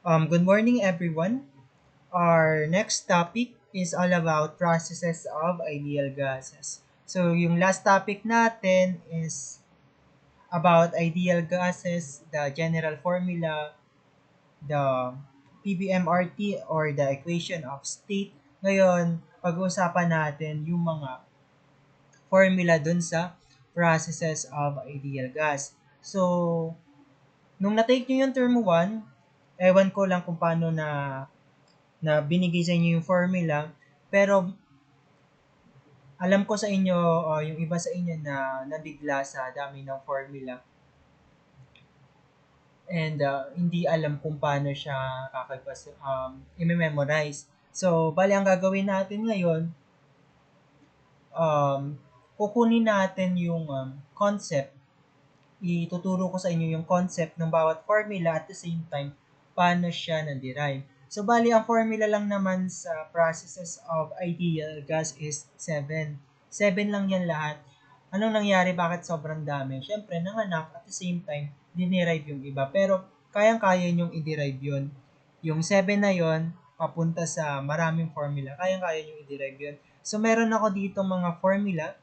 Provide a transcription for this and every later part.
Good morning, everyone. Our next topic is all about processes of ideal gases. So, yung last topic natin is about ideal gases, the general formula, the PBMRT or the equation of state. Ngayon, pag-uusapan natin yung mga formula dun sa processes of ideal gas. So, nung na-take nyo yung term 1, ewan ko lang kung paano na binigay sa inyo yung formula, pero alam ko sa inyo o yung iba sa inyo na nabigla sa dami ng formula and hindi alam kung paano siya i-memorize. So, bali ang gagawin natin ngayon, um, kukunin natin yung concept. Ituturo ko sa inyo yung concept ng bawat formula at the same time, paano siya na-derive. So, bali, ang formula lang naman sa processes of ideal gas is 7. 7 lang yan lahat. Anong nangyari? Bakit sobrang dami? Siyempre, nanganak at the same time, dinerive yung iba. Pero, kayang-kaya nyong i-derive yun. Yung 7 na yon papunta sa maraming formula. Kayang-kaya nyong i-derive yun. So, meron ako dito mga formula,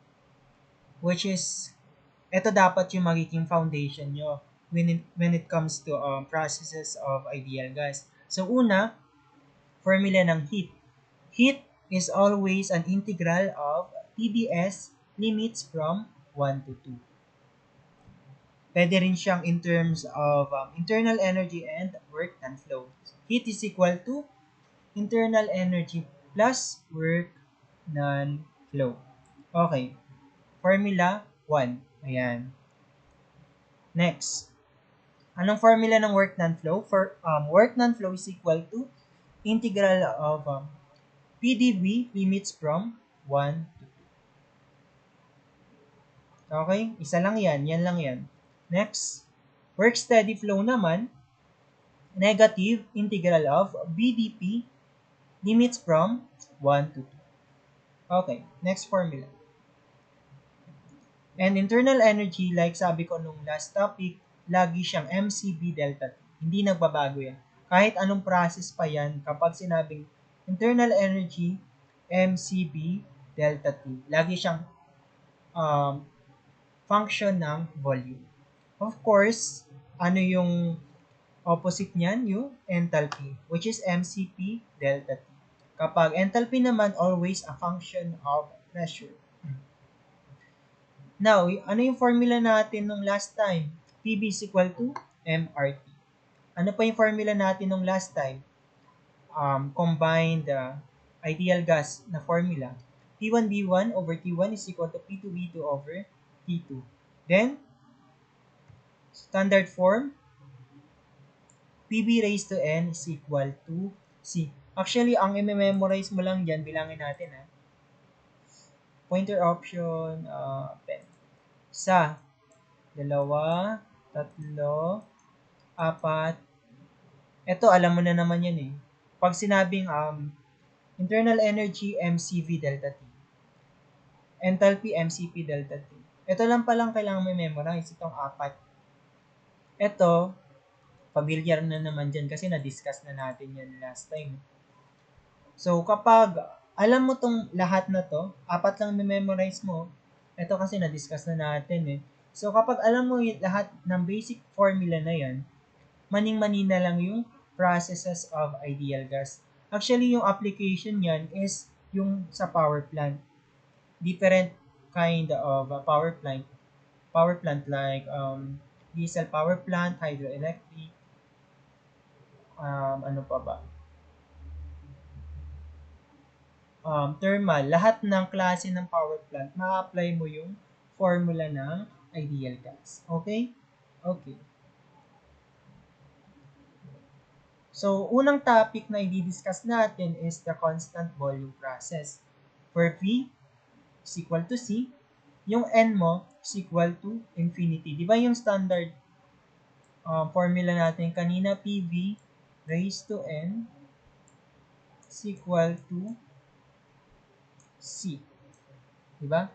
which is ito dapat yung magiging foundation nyo when it comes to processes of ideal gas. So, una, formula ng heat. Heat is always an integral of TDS limits from 1 to 2. Pwede rin siyang in terms of internal energy and work done flow. Heat is equal to internal energy plus work done flow. Okay. Formula 1. Ayan. Next. Anong formula ng work done flow? Work done flow is equal to integral of PdV limits from 1 to 2. Okay? Isa lang yan. Yan lang yan. Next. Worksteady flow naman, negative integral of BDP limits from 1 to 2. Okay. Next formula. And internal energy, like sabi ko nung last topic, lagi siyang mcv delta T. Hindi nagbabago yan. Kahit anong process pa yan, kapag sinabing internal energy, mcv delta T, lagi siyang um, function ng volume. Of course, ano yung opposite niyan? Yung enthalpy, which is mcp delta T. Kapag enthalpy naman, always a function of pressure. Now, ano yung formula natin nung last time? PV is equal to MRT. Ano pa yung formula natin nung last time? Combined ideal gas na formula. P1V1 over T1 is equal to P2V2 over T2. Then, standard form, PV raised to N is equal to C. Actually, ang i-memorize mo lang dyan, bilangin natin Pointer option, pen. Isa, dalawa, tatlo, apat. Ito, alam mo na naman yan eh. Pag sinabing internal energy, mcv delta T. Enthalpy, mcp delta T. Ito lang palang kailangan may memorize, itong apat. Ito, familiar na naman dyan kasi na-discuss na natin yan last time. So, kapag alam mo tong lahat na to, apat lang may memorize mo, ito kasi na-discuss na natin eh. So, kapag alam mo lahat ng basic formula na yan, maning-mani na lang yung processes of ideal gas. Actually, yung application yan is yung sa power plant. Different kind of power plant. Power plant like diesel power plant, hydroelectric, ano pa ba? Thermal. Lahat ng klase ng power plant, ma-apply mo yung formula ng ideal gas. Okay? Okay. So, unang topic na i-discuss natin is the constant volume process. For V is equal to C, yung N mo is equal to infinity. Di ba yung standard formula natin kanina, PV raised to N is equal to C. Di ba?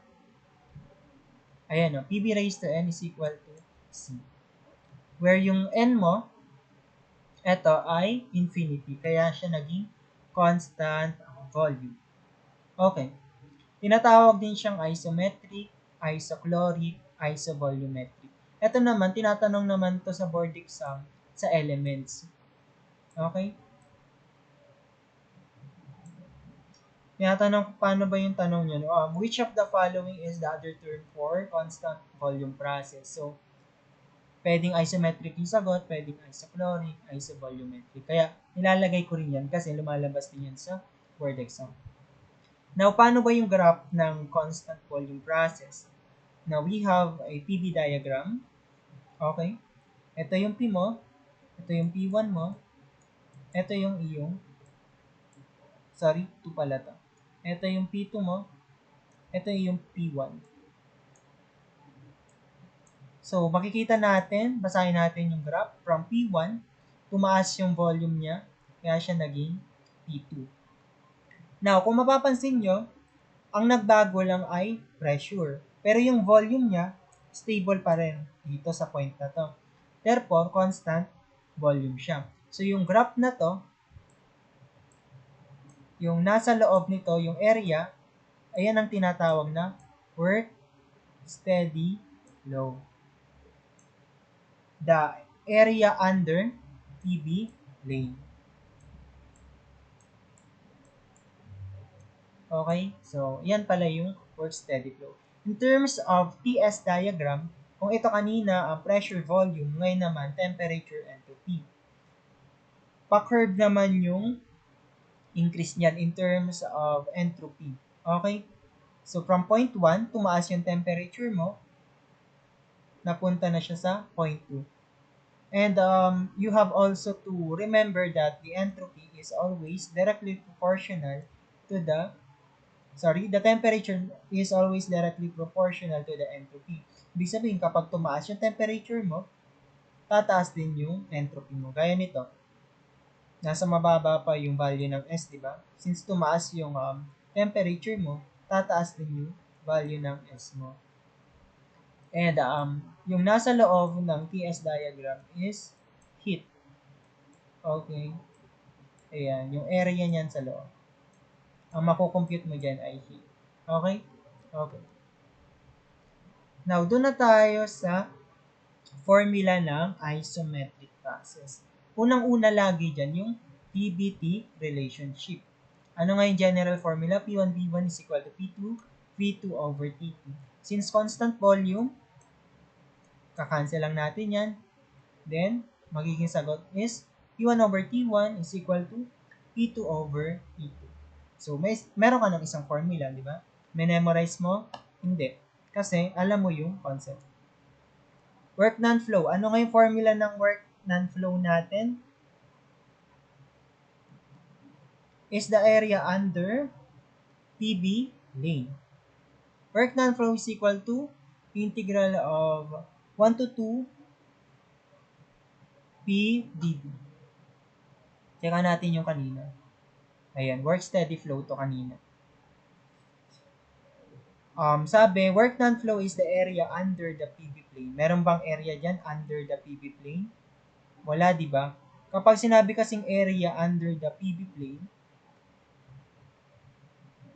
Ayan o, PV raised to N is equal to C. Where yung N mo Ito ay infinity, kaya siya naging constant volume. Okay. Tinatawag din siyang isometric, isochloric, isovolumetric. Ito naman, tinatanong naman to sa board exam sa elements. Okay? Tinatanong paano ba yung tanong niya? Which of the following is the other term for constant volume process? So, pwedeng isometric yung sagot, pwedeng isochloric, isovolumetric. Kaya, nilalagay ko rin yan kasi lumalabas din yan sa board exam. Now, paano ba yung graph ng constant volume process? Now, we have a PV diagram. Okay? Ito yung P mo, ito yung P1 mo, ito yung iyong, sorry, 2 pala to. Ito yung P2 mo, ito yung P1. So, makikita natin, basahin natin yung graph. From P1, tumaas yung volume niya, kaya siya naging P2. Now, kung mapapansin nyo, ang nagbago lang ay pressure. Pero yung volume niya, stable pa rin dito sa point na to. Therefore, constant volume siya. So, yung graph na to, yung nasa loob nito, yung area, ayan ang tinatawag na work steady flow. The area under PB lane. Okay? So, yan pala yung work steady flow. In terms of TS diagram, kung ito kanina ang pressure volume, ngayon naman temperature entropy. Pa-curve naman yung increase niyan in terms of entropy. Okay? So, from point 1, tumaas yung temperature mo, napunta na siya sa point 2. And you have also to remember that the entropy is always directly proportional to the temperature is always directly proportional to the entropy. Ibig sabihin, kapag tumaas yung temperature mo, tataas din yung entropy mo. Gaya nito, nasa mababa pa yung value ng S, di ba? Since tumaas yung temperature mo, tataas din yung value ng S mo. And yung nasa loob ng TS diagram is heat. Okay. Ayan, yung area niyan sa loob. Ang makukompute mo dyan ay heat. Okay? Okay. Now, doon na tayo sa formula ng isometric process. Unang-una lagi dyan yung PBT relationship. Ano nga yung general formula? P1V1 is equal to P2 V2 over T2. Since constant volume, kakancel lang natin yan. Then, magiging sagot is P1 over T1 is equal to P2 over T2. So, meron ka ng isang formula, di ba? Memorize mo? Hindi. Kasi, alam mo yung concept. Work non-flow. Ano nga yung formula ng work non-flow natin? Is the area under PB lane. Work non-flow is equal to integral of 1 to 2 P dV. Tsaka natin yung kanina. Ayan, work steady flow to kanina. Sabi, work non-flow is the area under the PB plane. Meron bang area dyan under the PB plane? Wala, di ba? Kapag sinabi kasing area under the PB plane,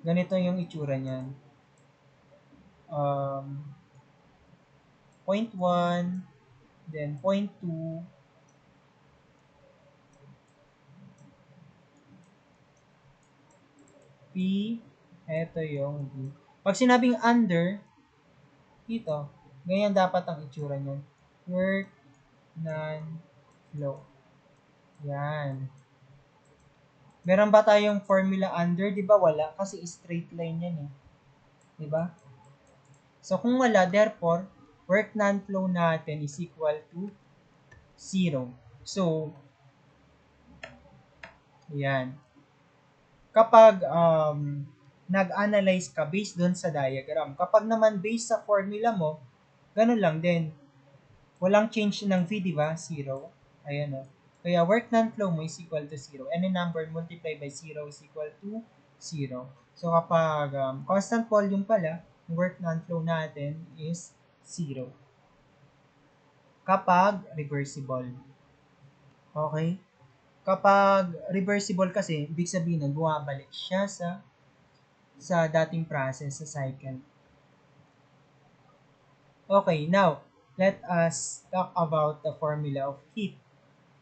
ganito yung itsura niyan. Point 1, then point 2, P, eto yung D. Pag sinabing under, dito, ganyan dapat ang itsura niyan. Work non-flow. Yan. Meron ba tayong formula under? Di ba wala? Kasi straight line yan eh. Di ba? So, kung wala, therefore, work non-flow natin is equal to 0. So, yan. Kapag nag-analyze ka based doon sa diagram, kapag naman based sa formula mo, ganun lang din. Walang change ng V, di ba? 0. Ayan o. Kaya work non-flow mo is equal to 0. Any number multiplied by 0 is equal to 0. So, kapag constant volume pala, work non-flow natin is 0. Kapag reversible. Okay? Kapag reversible kasi, ibig sabihin nun, bumabalik siya sa dating process, sa cycle. Okay, now, let us talk about the formula of heat.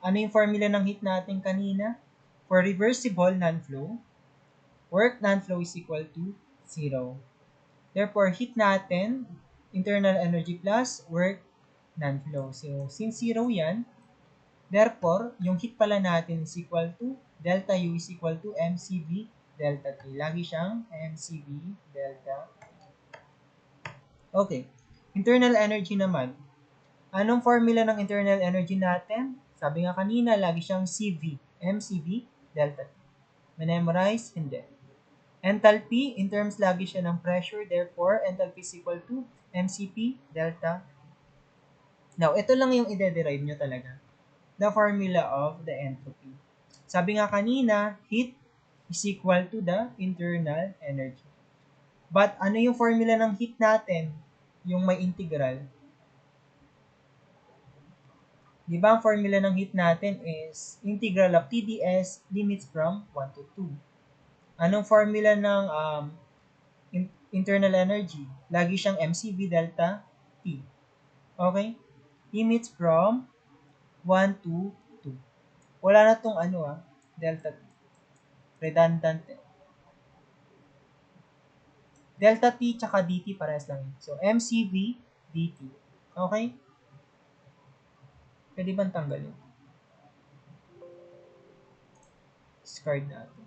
Ano yung formula ng heat natin kanina? For reversible non-flow, work non-flow is equal to 0. Therefore, heat natin, internal energy plus work non-flow. So, since 0 yan, therefore, yung heat pala natin is equal to delta U is equal to mCV delta T. Lagi siyang mCV delta. Okay. Internal energy naman. Anong formula ng internal energy natin? Sabi nga kanina, lagi siyang CV, mCV delta T. Memorize? Hindi. Enthalpy, in terms lagi siya ng pressure, therefore, enthalpy is equal to mCP delta. Now, ito lang yung ide-derive nyo talaga. The formula of the entropy. Sabi nga kanina, heat is equal to the internal energy. But ano yung formula ng heat natin? Yung may integral. Di ba ang formula ng heat natin is integral of TdS limits from 1 to 2. Anong formula ng internal energy? Lagi siyang mCV delta T. Okay? Limits from 1 to 2. Wala na tong delta T. Redundant. Delta T tsaka dt parehas lang. So, mCV dt. Okay? Pwede bang tanggalin? Discard natin.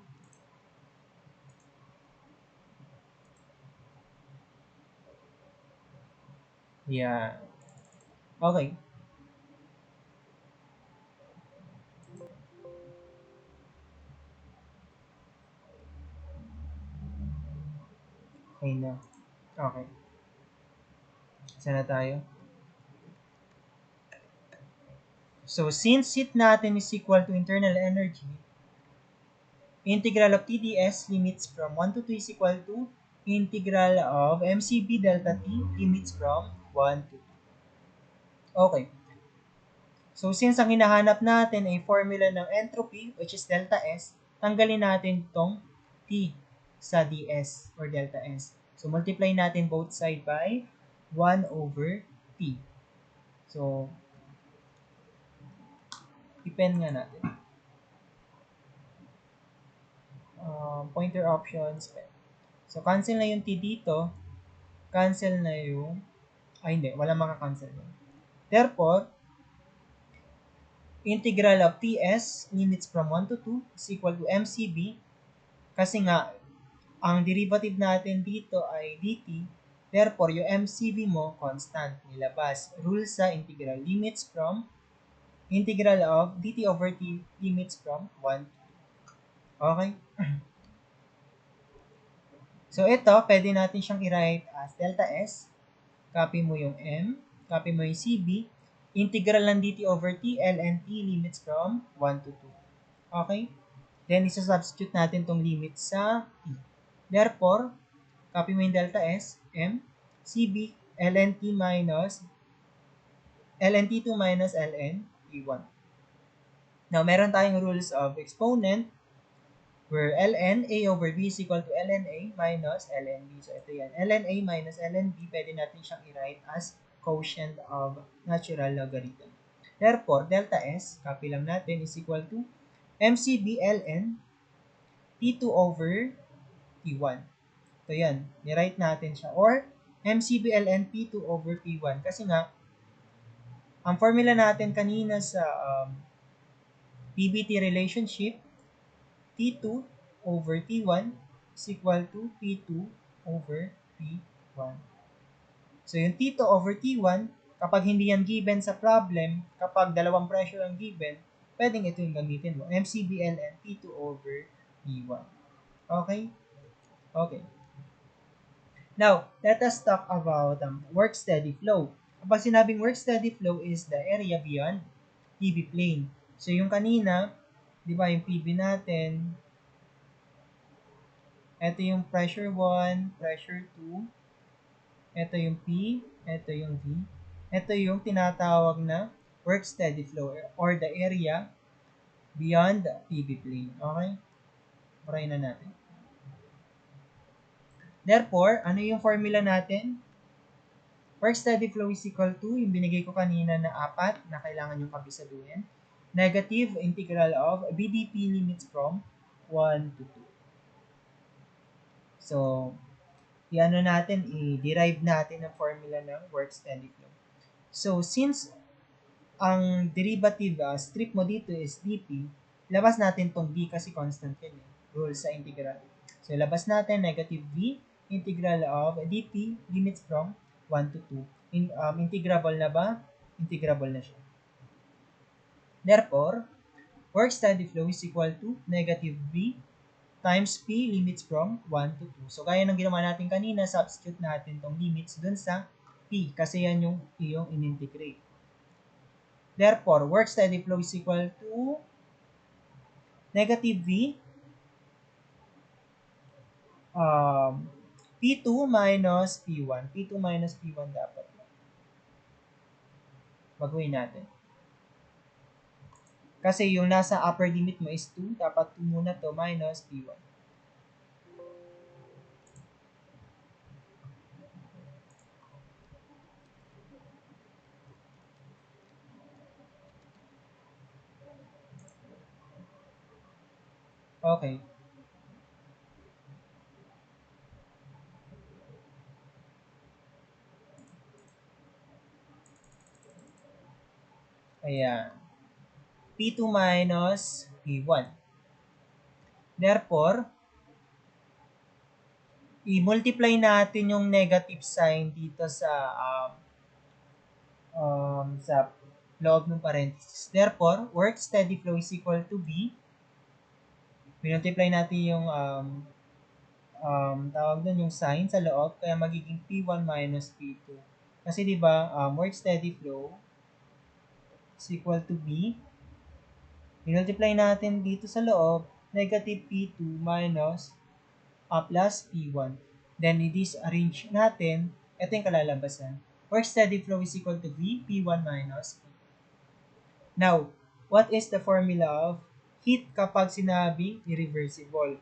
Yeah. Okay. Okay na. Okay. Isa na tayo. So, since heat natin is equal to internal energy, integral of TdS limits from 1 to 2 is equal to integral of mCV delta T limits from 1 to 2. Okay. So, since ang hinahanap natin ay formula ng entropy, which is delta S, tanggalin natin itong T sa ds or delta S. So, multiply natin both side by 1 over T. So, depend nga natin. Pointer options. So, cancel na yung T dito. Cancel na yung... hindi. Wala maka-cancel yun. Therefore, integral of Ts limits from 1 to 2 is equal to mCV. Kasi nga, ang derivative natin dito ay dt. Therefore, yung mCV mo, constant. Nilabas. Rule sa integral. Limits from integral of dt over t limits from 1 to 2. Okay? So, ito, pwede natin siyang i-write as delta S. Copy mo yung M. Copy mo yung CB. Integral ng dt over t, ln t limits from 1 to 2. Okay? Then, isa-substitute natin tong limit sa t. Therefore, copy mo yung delta S, M, CB, ln t minus ln t2 minus ln t1. Now, meron tayong rules of exponent where ln a over b is equal to ln a minus ln b. So, ito yan. ln a minus ln b, pwede natin siyang i-write as quotient of natural logarithm. Therefore, delta s, copy lang natin, is equal to mcb ln t2 over t1. So, yan. Ni-write natin siya. Or, mcb ln t2 over t1. Kasi nga, ang formula natin kanina sa PBT relationship, T2 over T1 is equal to P2 over P1. So, yung T2 over T1, kapag hindi yan given sa problem, kapag dalawang pressure ang given, pwedeng ito yung gamitin mo. MCBL and T2 over P1. Okay? Okay. Now, let us talk about work-steady flow. Kapag sinabing work-steady flow is the area beyond PV plane. So, yung kanina, di ba, yung PV natin, ito yung pressure 1, pressure 2, ito yung P, ito yung V. Ito yung tinatawag na work-steady flow or the area beyond PV plane. Okay? Try na natin. Therefore, ano yung formula natin? Worksteady flow is equal to, yung binigay ko kanina na 4 na kailangan yung kabisaduhin. Negative integral of BDP limits from 1 to 2. So, i-ano natin, i-derive natin ang formula ng work-steady flow. So, since ang derivative strip mo dito is dp, labas natin tong b kasi constant yun eh. Rule sa integral. So, labas natin negative b integral of dp limits from 1 to 2. Integrable na ba? Integrable na siya. Therefore, work-steady flow is equal to negative b times p limits from 1 to 2. So, gaya ng ginawa natin kanina, substitute natin tong limits dun sa p kasi yan yung iyong in-integrate. Therefore, work-steady flow is equal to negative v P2 minus P1. P2 minus P1 dapat. Baguhin natin. Kasi yung nasa upper limit mo is 2, dapat 2 muna to minus P1. Okay. Ayan. P2 minus P1. Therefore, i-multiply natin yung negative sign dito sa loob ng parenthesis. Therefore, work steady flow is equal to B. Multiply natin yung tawag doon yung sign sa loob, kaya magiging P1 minus P2. Kasi di ba work steady flow is equal to B. Multiply natin dito sa loob, negative P2 minus plus P1. Then, i-disarrange natin, ito yung kalalabasan. Work steady flow is equal to V, P1 minus P. Now, what is the formula of heat kapag sinabing irreversible?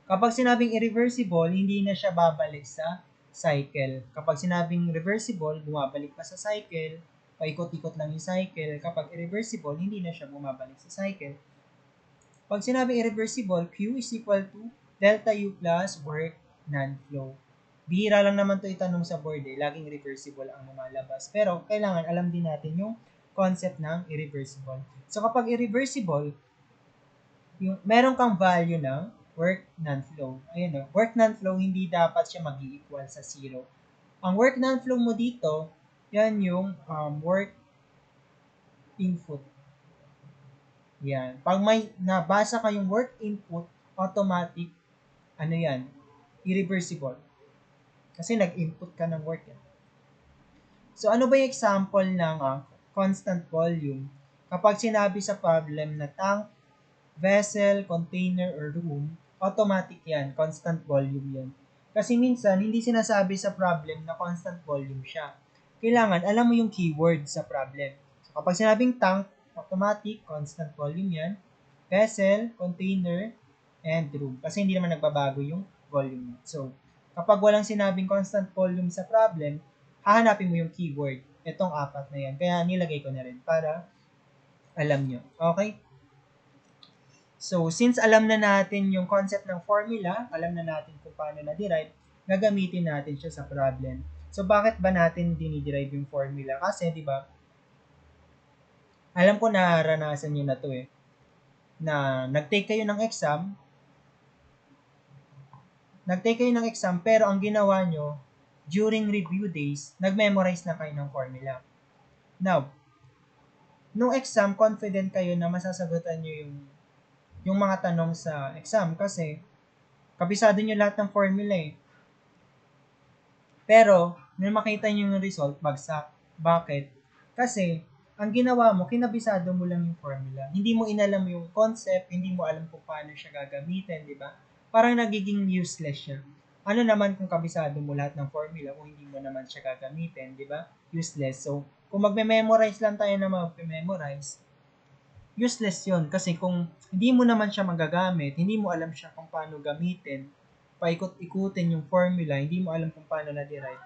Kapag sinabing irreversible, hindi na siya babalik sa cycle. Kapag sinabing reversible, bumabalik pa sa cycle, paikot-ikot lang yung cycle. Kapag irreversible, hindi na siya bumabalik sa cycle. Pag sinabing irreversible, Q is equal to delta U plus work non-flow. Bihira lang naman to itanong sa board eh. Laging reversible ang lumalabas. Pero kailangan alam din natin yung concept ng irreversible. So kapag irreversible, yung meron kang value ng work non-flow. Ayun o, work non-flow hindi dapat siya mag-equal sa 0. Ang work non-flow mo dito, yan yung work input. Yan. Pag may nabasa kayong work input, automatic, ano yan, irreversible. Kasi nag-input ka ng work yan. So, ano ba yung example ng constant volume? Kapag sinabi sa problem na tank, vessel, container, or room, automatic yan, constant volume yan. Kasi minsan, hindi sinasabi sa problem na constant volume siya. Kailangan, alam mo yung keyword sa problem. So, kapag sinabing tank, automatic, constant volume yan. Vessel, container, and room. Kasi hindi naman nagbabago yung volume. So, kapag walang sinabing constant volume sa problem, hahanapin mo yung keyword. Itong 4 na yan. Kaya nilagay ko na rin para alam nyo. Okay? So, since alam na natin yung concept ng formula, alam na natin kung paano na-derive, gagamitin natin siya sa problem. So, bakit ba natin diniderive yung formula? Kasi, di ba, alam ko naranasan nyo na to eh, na nag-take kayo ng exam, pero ang ginawa nyo, during review days, nag-memorize na kayo ng formula. Now, nung exam, confident kayo na masasagutan nyo yung mga tanong sa exam kasi kabisado nyo lahat ng formula eh. Pero, nung makita nyo yung result, bagsak. Bakit? Kasi, ang ginawa mo, kinabisado mo lang yung formula. Hindi mo inalam yung concept, hindi mo alam kung paano siya gagamitin, di ba? Parang nagiging useless siya. Ano naman kung kabisado mo lahat ng formula kung hindi mo naman siya gagamitin, di ba? Useless. So, kung magme-memorize lang tayo na magme-memorize, useless yun. Kasi kung hindi mo naman siya magagamit, hindi mo alam siya kung paano gamitin, paikot-ikutin yung formula, hindi mo alam kung paano na-derive,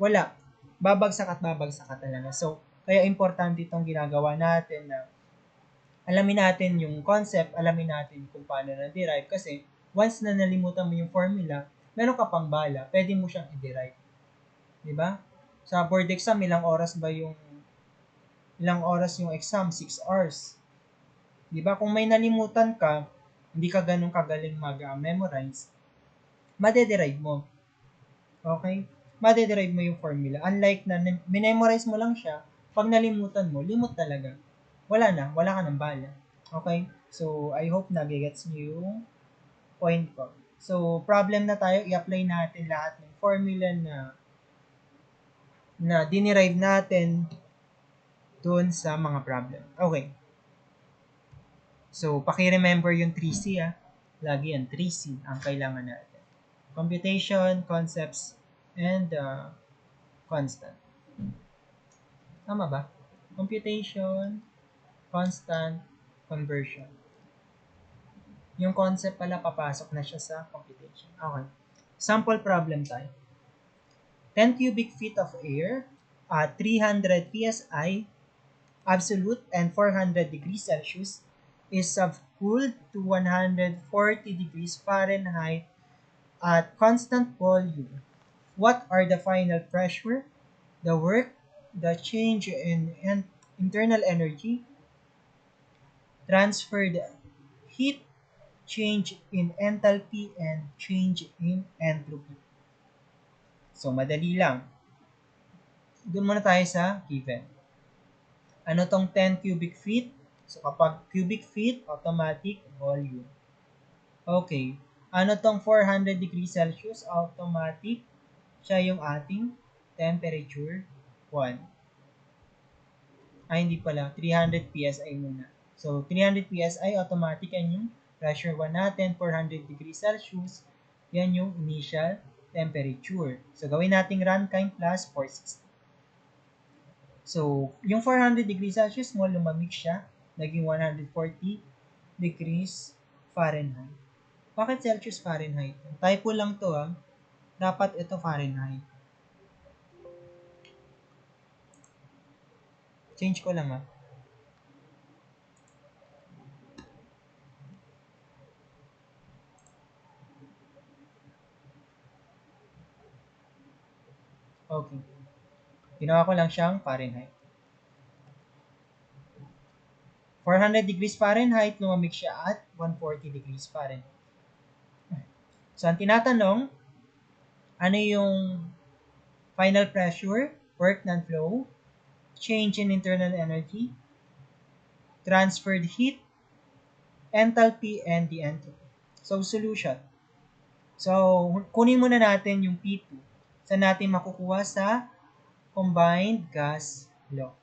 wala. Babagsak at babagsak ka talaga. So, kaya importante itong ginagawa natin na alamin natin yung concept, alamin natin kung paano na-derive. Kasi, once na nalimutan mo yung formula, meron ka pang bala, pwede mo siyang i-derive. Diba? Sa board exam, ilang oras yung exam? 6 hours. Diba? Kung may nalimutan ka, hindi ka ganun kagaling mag-memorize, madederive mo. Okay? Madederive mo yung formula. Unlike na minemorize mo lang siya, pag nalimutan mo, limot talaga. Wala ka ng bala. Okay? So, I hope nagigets niyo yung point ko. So, problem na tayo, i-apply natin lahat ng formula na dinerive natin doon sa mga problem. Okay. So, paki-remember yung 3C Lagi yan, 3C ang kailangan natin. Computation, concepts, and constant. Tama ba? Computation, constant, conversion. Yung concept pala, papasok na siya sa computation. Okay. Sample problem tayo. 10 cubic feet of air at 300 psi absolute and 400 degrees Celsius is subcooled to 140 degrees Fahrenheit at constant volume. What are the final pressure, the work, the change in internal energy, transferred heat, change in enthalpy, and change in entropy? So, madali lang. Doon muna tayo sa given. Ano tong 10 cubic feet? So, kapag cubic feet, automatic volume. Okay. Ano tong 400 degrees Celsius? Automatic. Siya yung ating temperature 1. Ay, hindi pala. 300 PSI muna. So, 300 PSI, automatic yan yung pressure 1 natin. 400 degrees Celsius, yan yung initial temperature. So, gawin nating Rankine plus 460. So, yung 400 degrees Celsius mo, lumamig siya. Naging 140 degrees Fahrenheit. Bakit Celsius Fahrenheit? Typo lang to Dapat ito Fahrenheit. Change ko lang Okay. Ginawa ko lang siyang Fahrenheit. 400 degrees Fahrenheit, lumamig siya at 140 degrees Fahrenheit. So, ang tinatanong, ano yung final pressure, work, non-flow, change in internal energy, transferred heat, enthalpy, and the entropy. So, solution. So, kunin muna natin yung P2. Saan natin makukuha sa combined gas law.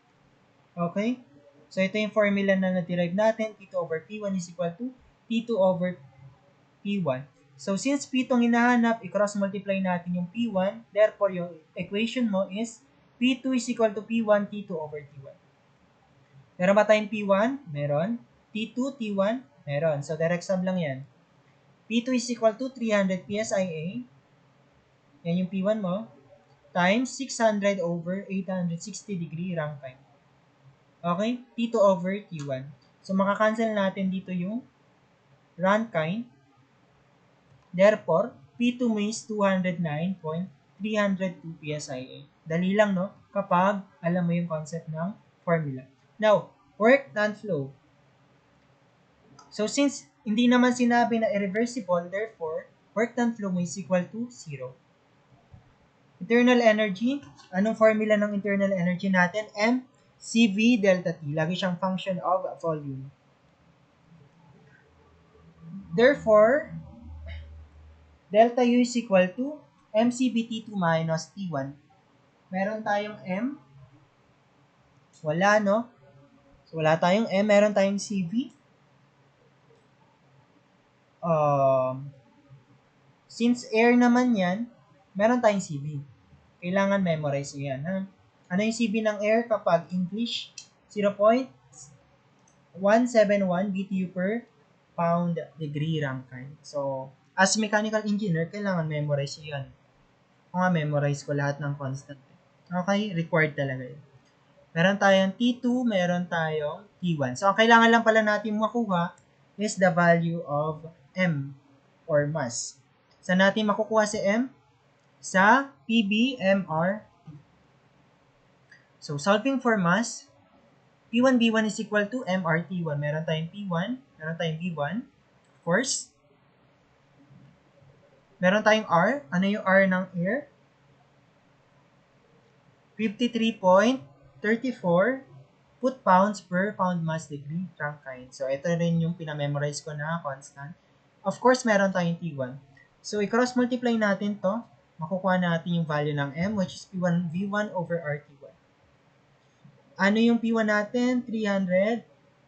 Okay? So, ito yung formula na na-derive natin. P2 over P1 is equal to P2 over P1. So, since P2 ang hinahanap, i-cross-multiply natin yung P1. Therefore, yung equation mo is P2 is equal to P1 T2 over T1. Meron ba tayong P1? Meron. T2, T1? Meron. So, direct sum lang yan. P2 is equal to 300 PSIA. Yan yung P1 mo. Times 600 over 860 degree Rankine. Okay? T2 over T1. So, makakancel natin dito yung Rankine. Therefore, P2 mo is 209.302 PSIA. Dali lang, no? Kapag alam mo yung concept ng formula. Now, work, non-flow. So, since hindi naman sinabi na irreversible, therefore, work non-flow mo is equal to 0. Internal energy, anong formula ng internal energy natin? mCV delta T. Lagi siyang function of volume. Therefore, delta U is equal to mCV T2 minus T1. Meron tayong M. Wala, no? So, wala tayong M. Meron tayong CV. Since air naman yan, meron tayong CV. Kailangan memorize yan, ha? Ano yung CV ng air kapag English? 0.1 171 BTU per pound degree Rankine. So, as mechanical engineer, kailangan memorize yun. Kung nga, memorize ko lahat ng constant. Okay? Required talaga yun. Meron tayong T2, meron tayong T1. So, ang kailangan lang pala natin makuha is the value of M or mass. Saan natin makukuha si M? Sa PBMR. So, solving for mass, P1B1 is equal to MRT1. Meron tayong P1, meron tayong B1. Of course, meron tayong R. Ano yung R ng air? 53.34 foot-pounds per pound mass degree Rankine. So, ito rin yung pinamemorize ko na constant. Of course, meron tayong T1. So, i-cross-multiply natin to. Makukuha natin yung value ng M, which is P1V1 over RT1. Ano yung P1 natin? 300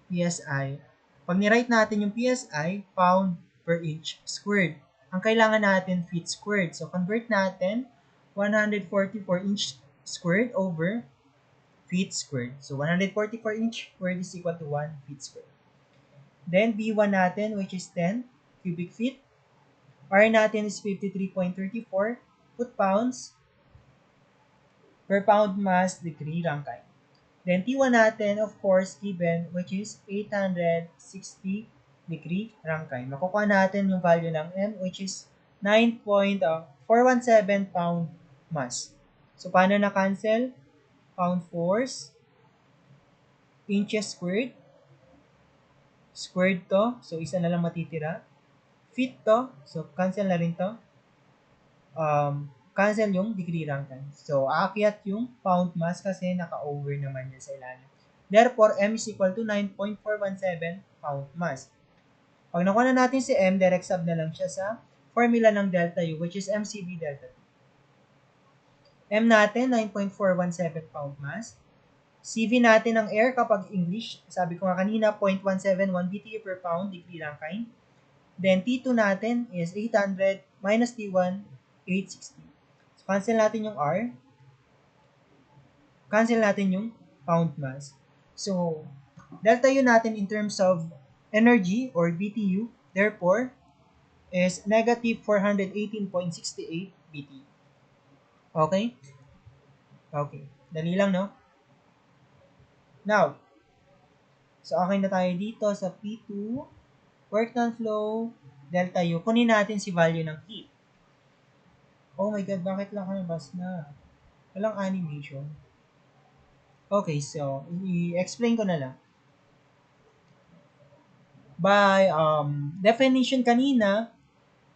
PSI. Pag ni-write natin yung PSI, pound per inch squared. Ang kailangan natin, feet squared. So, convert natin 144 inch squared over feet squared. So, 144 inch squared is equal to 1 feet squared. Then, B1 natin, which is 10 cubic feet. R natin is 53.34 foot-pounds per pound mass degree Rankine. Then, T1 natin, of course, given, which is 860 degree Rankine. Makukuha natin yung value ng M, which is 9.417 pound mass. So, paano na-cancel? Pound force, inches squared, squared to, so isa na lang matitira. Feet to, so cancel na rin to. Cancel yung degree Rankine. So, aakyat yung pound mass kasi naka-over naman yan sa ilalim. Therefore, M is equal to 9.417 pound mass. Pag nakuha na natin si M, direct sub na lang siya sa formula ng delta U, which is MCV delta T. M natin, 9.417 pound mass. CV natin ng air kapag English, sabi ko nga kanina, 0.171 BTU per pound degree Rankine. Then, T2 natin is 800 minus T1, 860. So, cancel natin yung R. Cancel natin yung pound mass. So, delta U natin in terms of energy or BTU, therefore, is negative 418.68 BTU. Okay? Okay. Dali lang, no? Now, so okay na tayo dito sa P2, work done flow, delta U. Kunin natin si value ng heat. Oh my God, bakit lang kanabas na? Walang animation. Okay, so, i-explain ko na lang. By definition kanina,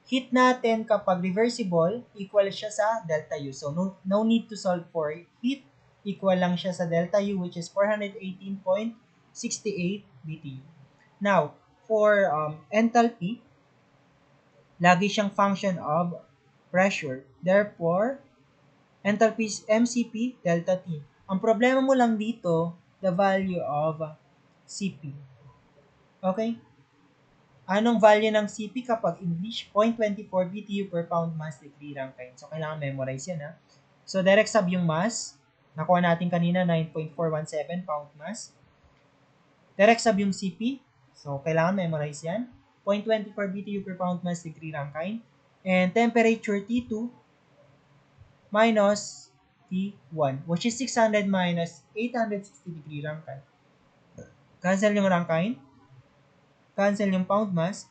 heat natin kapag reversible, equal siya sa delta U. So, no need to solve for heat. Equal lang siya sa delta U, which is 418.68 BTU. Now, for enthalpy, lagi siyang function of pressure. Therefore, enthalpy is MCP delta T. Ang problema mo lang dito, the value of CP. Okay? Anong value ng CP kapag English? 0.24 BTU per pound mass degree Rankine. So, kailangan memorize yan, ha? So, direct sub yung mass. Nakuha natin kanina, 9.417 pound mass. Direct sub yung CP. So, kailangan memorize yan. 0.24 BTU per pound mass degree Rankine. And temperature T2 minus T1, which is 600 minus 860 degree Rankine. Cancel yung Rankine. Cancel yung pound mass.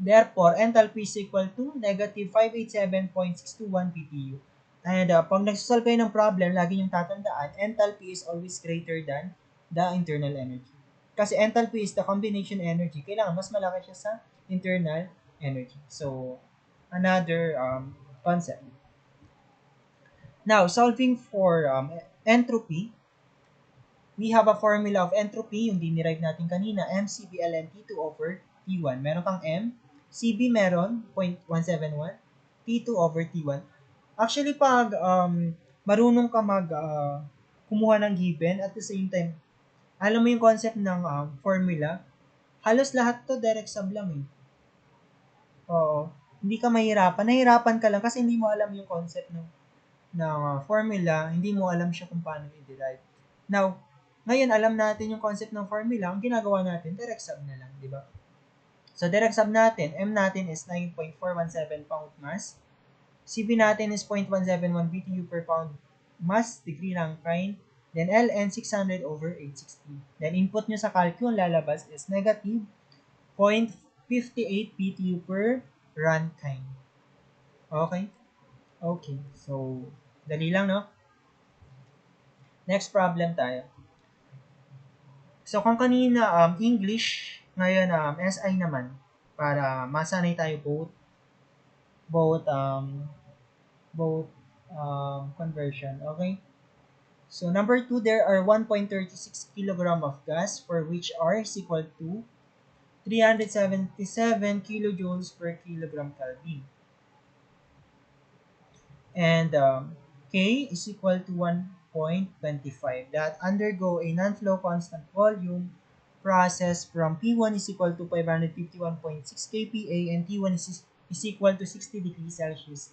Therefore, enthalpy is equal to negative 587.621 BTU. And pag nagsosolve kayo ng problem, lagi niyong tatandaan, enthalpy is always greater than the internal energy. Kasi enthalpy is the combination energy. Kailangan mas malaki siya sa internal energy. So, another concept. Now, solving for entropy, we have a formula of entropy, yung dinerive natin kanina, MCB ln T2 over T1. Meron kang M, CB meron, 0.171, T2 over T1. Actually, pag marunong ka kumuha ng given, at the same time, alam mo yung concept ng formula, halos lahat to direct sub lang eh. Oo. Hindi ka mahirapan. Nahirapan ka lang kasi hindi mo alam yung concept ng formula, hindi mo alam siya kung paano i-derive. Now, Ngayon, alam natin yung concept ng formula. Ang ginagawa natin, direct sub na lang, di ba? So, direct sub natin, M natin is 9.417 pound mass. CP natin is 0.171 BTU per pound mass, degree ng kind. Then, Ln 600 over 860. Then, input nyo sa calcul, lalabas is negative 0.58 BTU per runtime. Okay? Okay. So, dali lang, no? Next problem tayo. So, kung kanina English, ngayon SI naman para masanay tayo both both conversion. Okay? So, number 2, there are 1.36 kilogram of gas for which R is equal to 377 kilojoules per kilogram Kelvin. And K is equal to 1.25 that undergo a non-flow constant volume process from P1 is equal to 551.6 kPa and T1 is equal to 60 degrees Celsius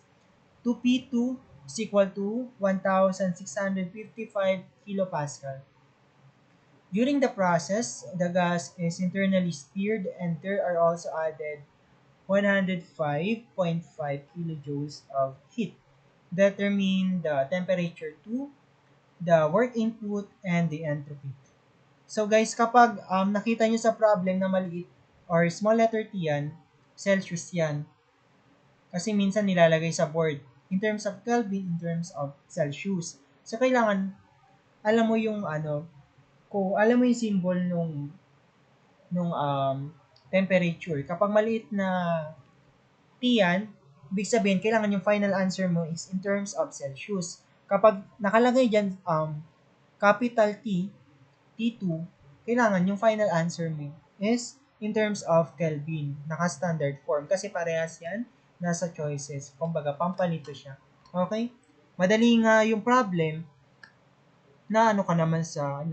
to P2 is equal to 1,655 kilopascal. During the process, the gas is internally stirred and there are also added 105.5 kilojoules of heat. Determine the temperature to the work input and the entropy. So guys, kapag nakita nyo sa problem na maliit or small letter T yan, Celsius yan, kasi minsan nilalagay sa board in terms of Kelvin, in terms of Celsius. So kailangan alam mo yung alam mo yung symbol nung temperature. Kapag maliit na T yan, ibig sabihin, kailangan yung final answer mo is in terms of Celsius. Kapag nakalagay dyan, capital T, T2, kailangan yung final answer mo is in terms of Kelvin, naka-standard form. Kasi parehas yan, nasa choices. Kumbaga, pampalito siya. Okay? Madali nga yung problem, na ka naman sa,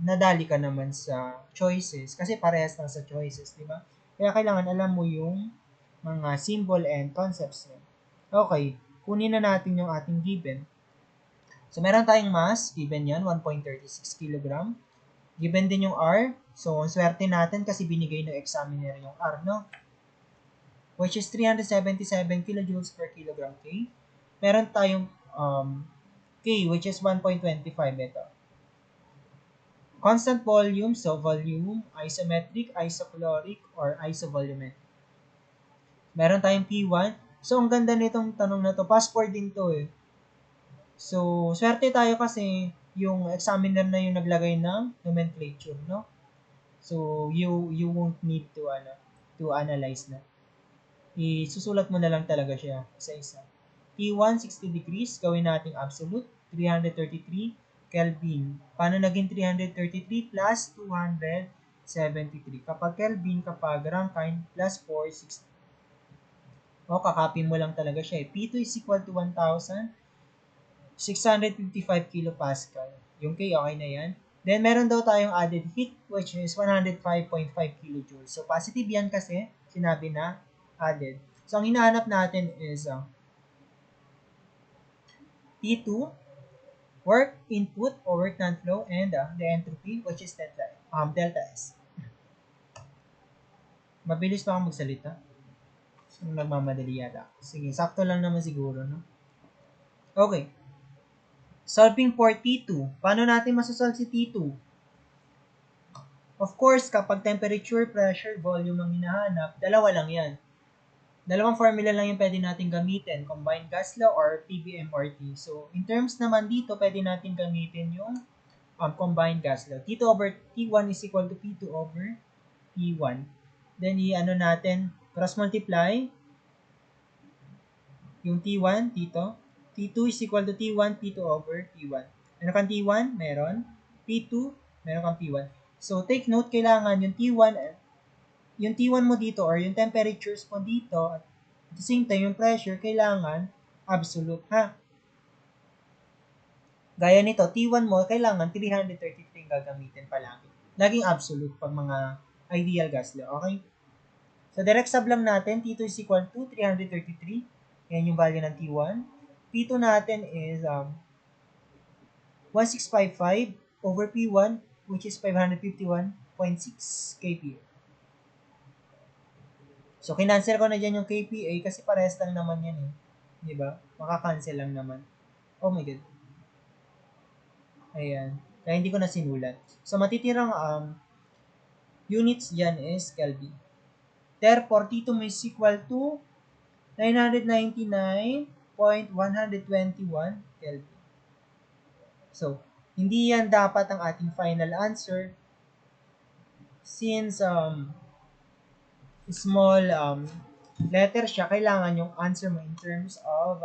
nadali ka naman sa choices. Kasi parehas lang sa choices, di ba? Kaya kailangan alam mo yung mga symbol and concepts niya. Okay, kunin na natin yung ating given. So, meron tayong mass, given yan, 1.36 kg. Given din yung R. So, swerte natin kasi binigay ng examiner yung R, no? Which is 377 kilojoules per kilogram K. Meron tayong K, which is 1.25 ito. Constant volume, so volume, isometric, isochloric, or isovolumetric. Meron tayong P1. So, ang ganda nitong tanong na to. Passport din to eh. So, swerte tayo kasi yung examiner na yung naglagay ng nomenclature, no? So, you won't need to analyze na. Isusulat mo na lang talaga siya isa-isa. T1, 60 degrees. Gawin nating absolute. 333 Kelvin. Paano naging 333 plus 273? Kapag Kelvin, kapag Rankine, plus 460. O, kakopy mo lang talaga siya eh. P2 is equal to 1,655 kilopascal. Yung K, okay na yan. Then, meron daw tayong added heat, which is 105.5 kilojoules. So, positive yan kasi, sinabi na added. So, ang hinahanap natin is T2, work input or work non-flow, and the entropy, which is delta S. Mabilis pa akong magsalita. So, nagmamadali yata. Sige, sakto lang naman siguro, no? Okay. Solving for T2. Paano natin masasolve si T2? Of course, kapag temperature, pressure, volume ang hinahanap, dalawa lang yan. Dalawang formula lang yung pwede natin gamitin, combined gas law or PBMRT. So, in terms naman dito, pwede natin gamitin yung combined gas law. T2 over T1 is equal to P2 over P1. Then, natin, cross-multiply yung T1 dito. T2 is equal to T1, P2 over P1. Ano kang T1? Meron. P2, meron kang P1. So, take note, kailangan yung T1 mo dito or yung temperatures mo dito at the same time, yung pressure, kailangan absolute, ha? Gaya nito, T1 mo, kailangan 333 gagamitin palagi. Laging absolute pag mga ideal gas law, okay? So, direct sub lang natin, T2 is equal to 333. Yan yung value ng T1. P2 natin is 1655. over P1, which is 551.6 kPa. So, kinancel ko na dyan yung kPa kasi parehas lang naman yan eh. Diba? Makakancel lang naman. Oh my God. Ayan. Kaya hindi ko na sinulat. So, matitirang units dyan is Kelvin. Therefore, T2 is equal to 999.121 Kelvin. So, hindi yan dapat ang ating final answer since small letter siya, kailangan yung answer mo in terms of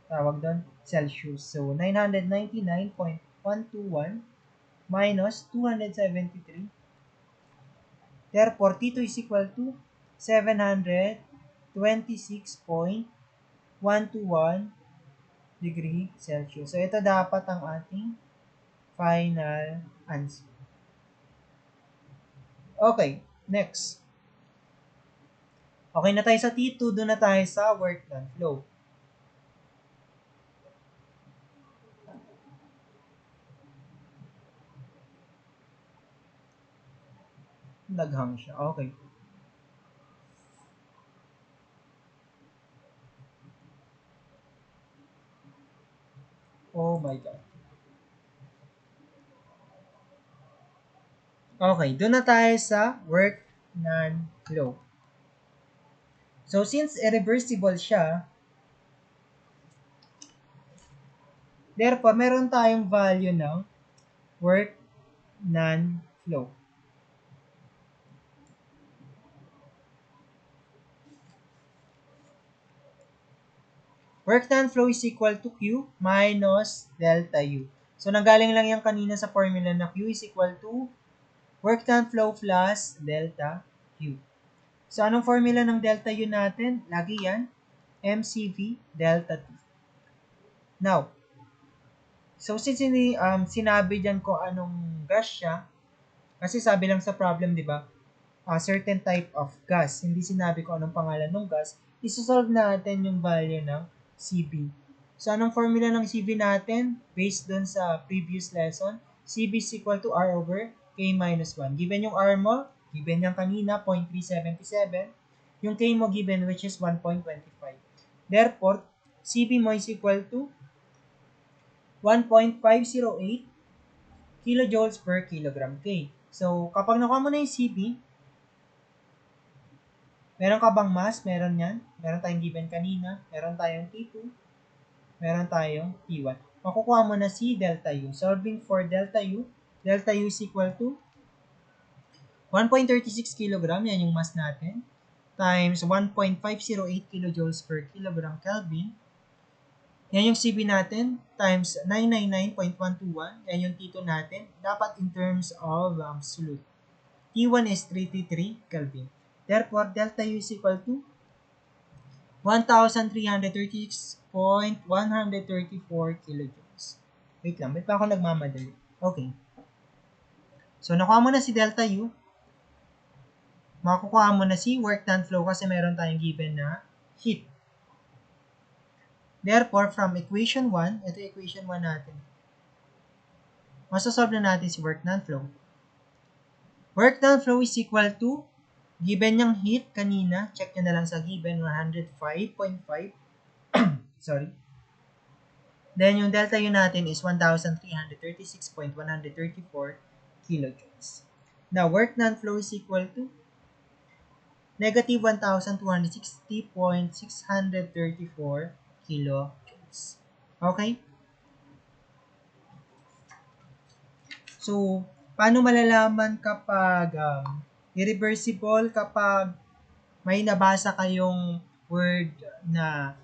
tawag doon, Celsius. So, 999.121 minus 273. Therefore, T2 is equal to 726.121 degree Celsius. So, ito dapat ang ating final answer. Okay, next. Okay na tayo sa T2, doon na tayo sa work done flow. Naghang siya. Okay. Oh my God. Okay, doon na tayo sa work done flow. So, since irreversible siya, therefore, meron tayong value ng work done flow. Work done flow is equal to Q minus delta U. So, nanggaling lang yan kanina sa formula na Q is equal to work done flow plus delta U. So, anong formula ng delta U natin? Lagi yan, mCV delta T. Now, so since sinabi dyan ko anong gas siya, kasi sabi lang sa problem, di ba? A certain type of gas. Hindi sinabi ko anong pangalan ng gas. Isosolve natin yung value ng Cv. So, anong formula ng Cv natin? Based dun sa previous lesson, Cv is equal to R over K minus 1. Given yung R mo, given yung kanina, 0.377. Yung K mo given, which is 1.25. Therefore, Cv mo is equal to 1.508 kilojoules per kilogram K. So, kapag nakuha mo na yung Cv, meron ka bang mass? Meron yan. Meron tayong given kanina. Meron tayong T2. Meron tayong T1. Makukuha mo na si delta U. Solving for delta U is equal to 1.36 kg. Yan yung mass natin. Times 1.508 kilojoules per kilogram Kelvin. Yan yung Cv natin. Times 999.121. Yan yung T2 natin. Dapat in terms of absolute. T1 is 333 Kelvin. Therefore, delta U is equal to 1,336.134 kilojoules. Wait lang, ba't pa ako nagmamadali? Okay. So, nakuha mo na si delta U. Makukuha mo na si work done flow kasi meron tayong given na heat. Therefore, from equation 1, ito equation 1 natin. Masasolve na natin si work done flow. Work done flow is equal to given yung heat kanina, check nyo na lang sa given, 105.5. Sorry. Then, yung delta U natin is 1,336.134 kilojoules. Now, work done flow is equal to negative 1,260.634 kilojoules. Okay? So, paano malalaman kapag irreversible, kapag may nabasa kayong word na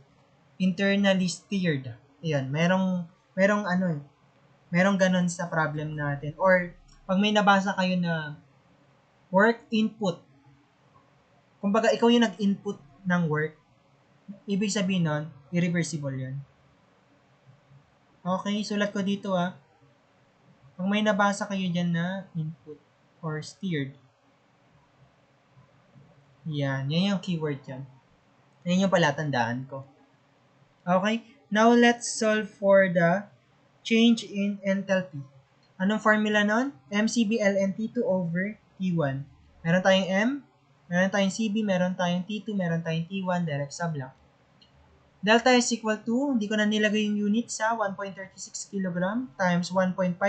internally steered? Ayan, merong ganun sa problem natin. Or, pag may nabasa kayo na work input, kumbaga ikaw yung nag-input ng work, ibig sabihin nun, irreversible yun. Okay, sulat ko dito Pag may nabasa kayo dyan na input or steered, yan yung keyword yan. Yan yung palatandaan ko. Okay, now let's solve for the change in enthalpy. Anong formula nun? MCB ln T2 over T1. Meron tayong M, meron tayong CB, meron tayong T2, meron tayong T1, direct sub lang. Delta is equal to, hindi ko na nilagay yung unit sa 1.36 kg times 1.508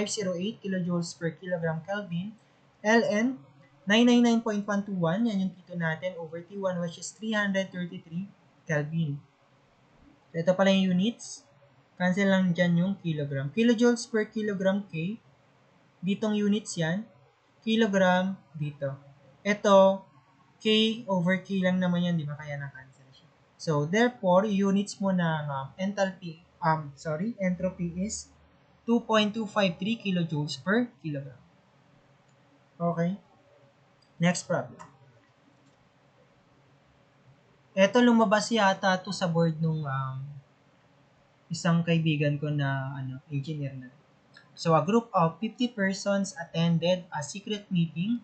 kilojoules per kilogram Kelvin, ln 999.121, yan yung T2 natin, over T1 which is 333 Kelvin. Ito pala yung units. Cancel lang dyan yung kilogram. Kilojoules per kilogram K. Ditong units yan. Kilogram dito. Ito, K over K lang naman yan, di ba? Kaya na-cancel siya. So, therefore, units mo ng entropy is 2.253 kilojoules per kilogram. Okay? Next problem. Ito lumabas yata to sa board nung isang kaibigan ko na engineer na. So, a group of 50 persons attended a secret meeting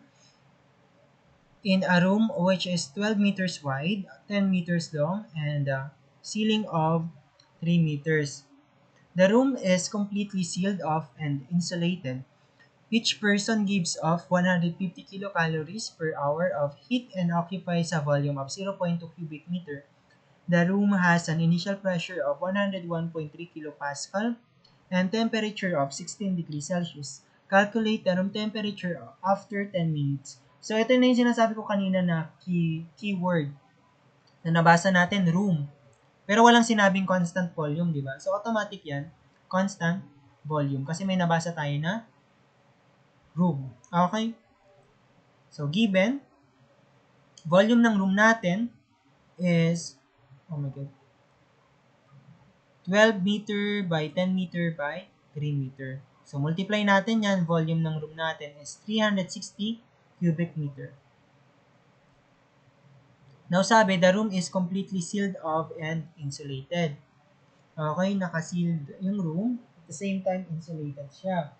in a room which is 12 meters wide, 10 meters long, and a ceiling of 3 meters. The room is completely sealed off and insulated. Each person gives off 150 kilocalories per hour of heat and occupies a volume of 0.2 cubic meter. The room has an initial pressure of 101.3 kilopascal and temperature of 16 degrees Celsius. Calculate the room temperature after 10 minutes. So, ito na yung sinasabi ko kanina na keyword na nabasa natin, room. Pero walang sinabing constant volume, di ba? So, automatic yan, constant volume. Kasi may nabasa tayo na room. Okay? So, given, volume ng room natin is, oh my God, 12 meter by 10 meter by 3 meter. So, multiply natin yan, volume ng room natin is 360 cubic meter. Now, sabi, the room is completely sealed off and insulated. Okay, naka-sealed yung room, at the same time, insulated siya.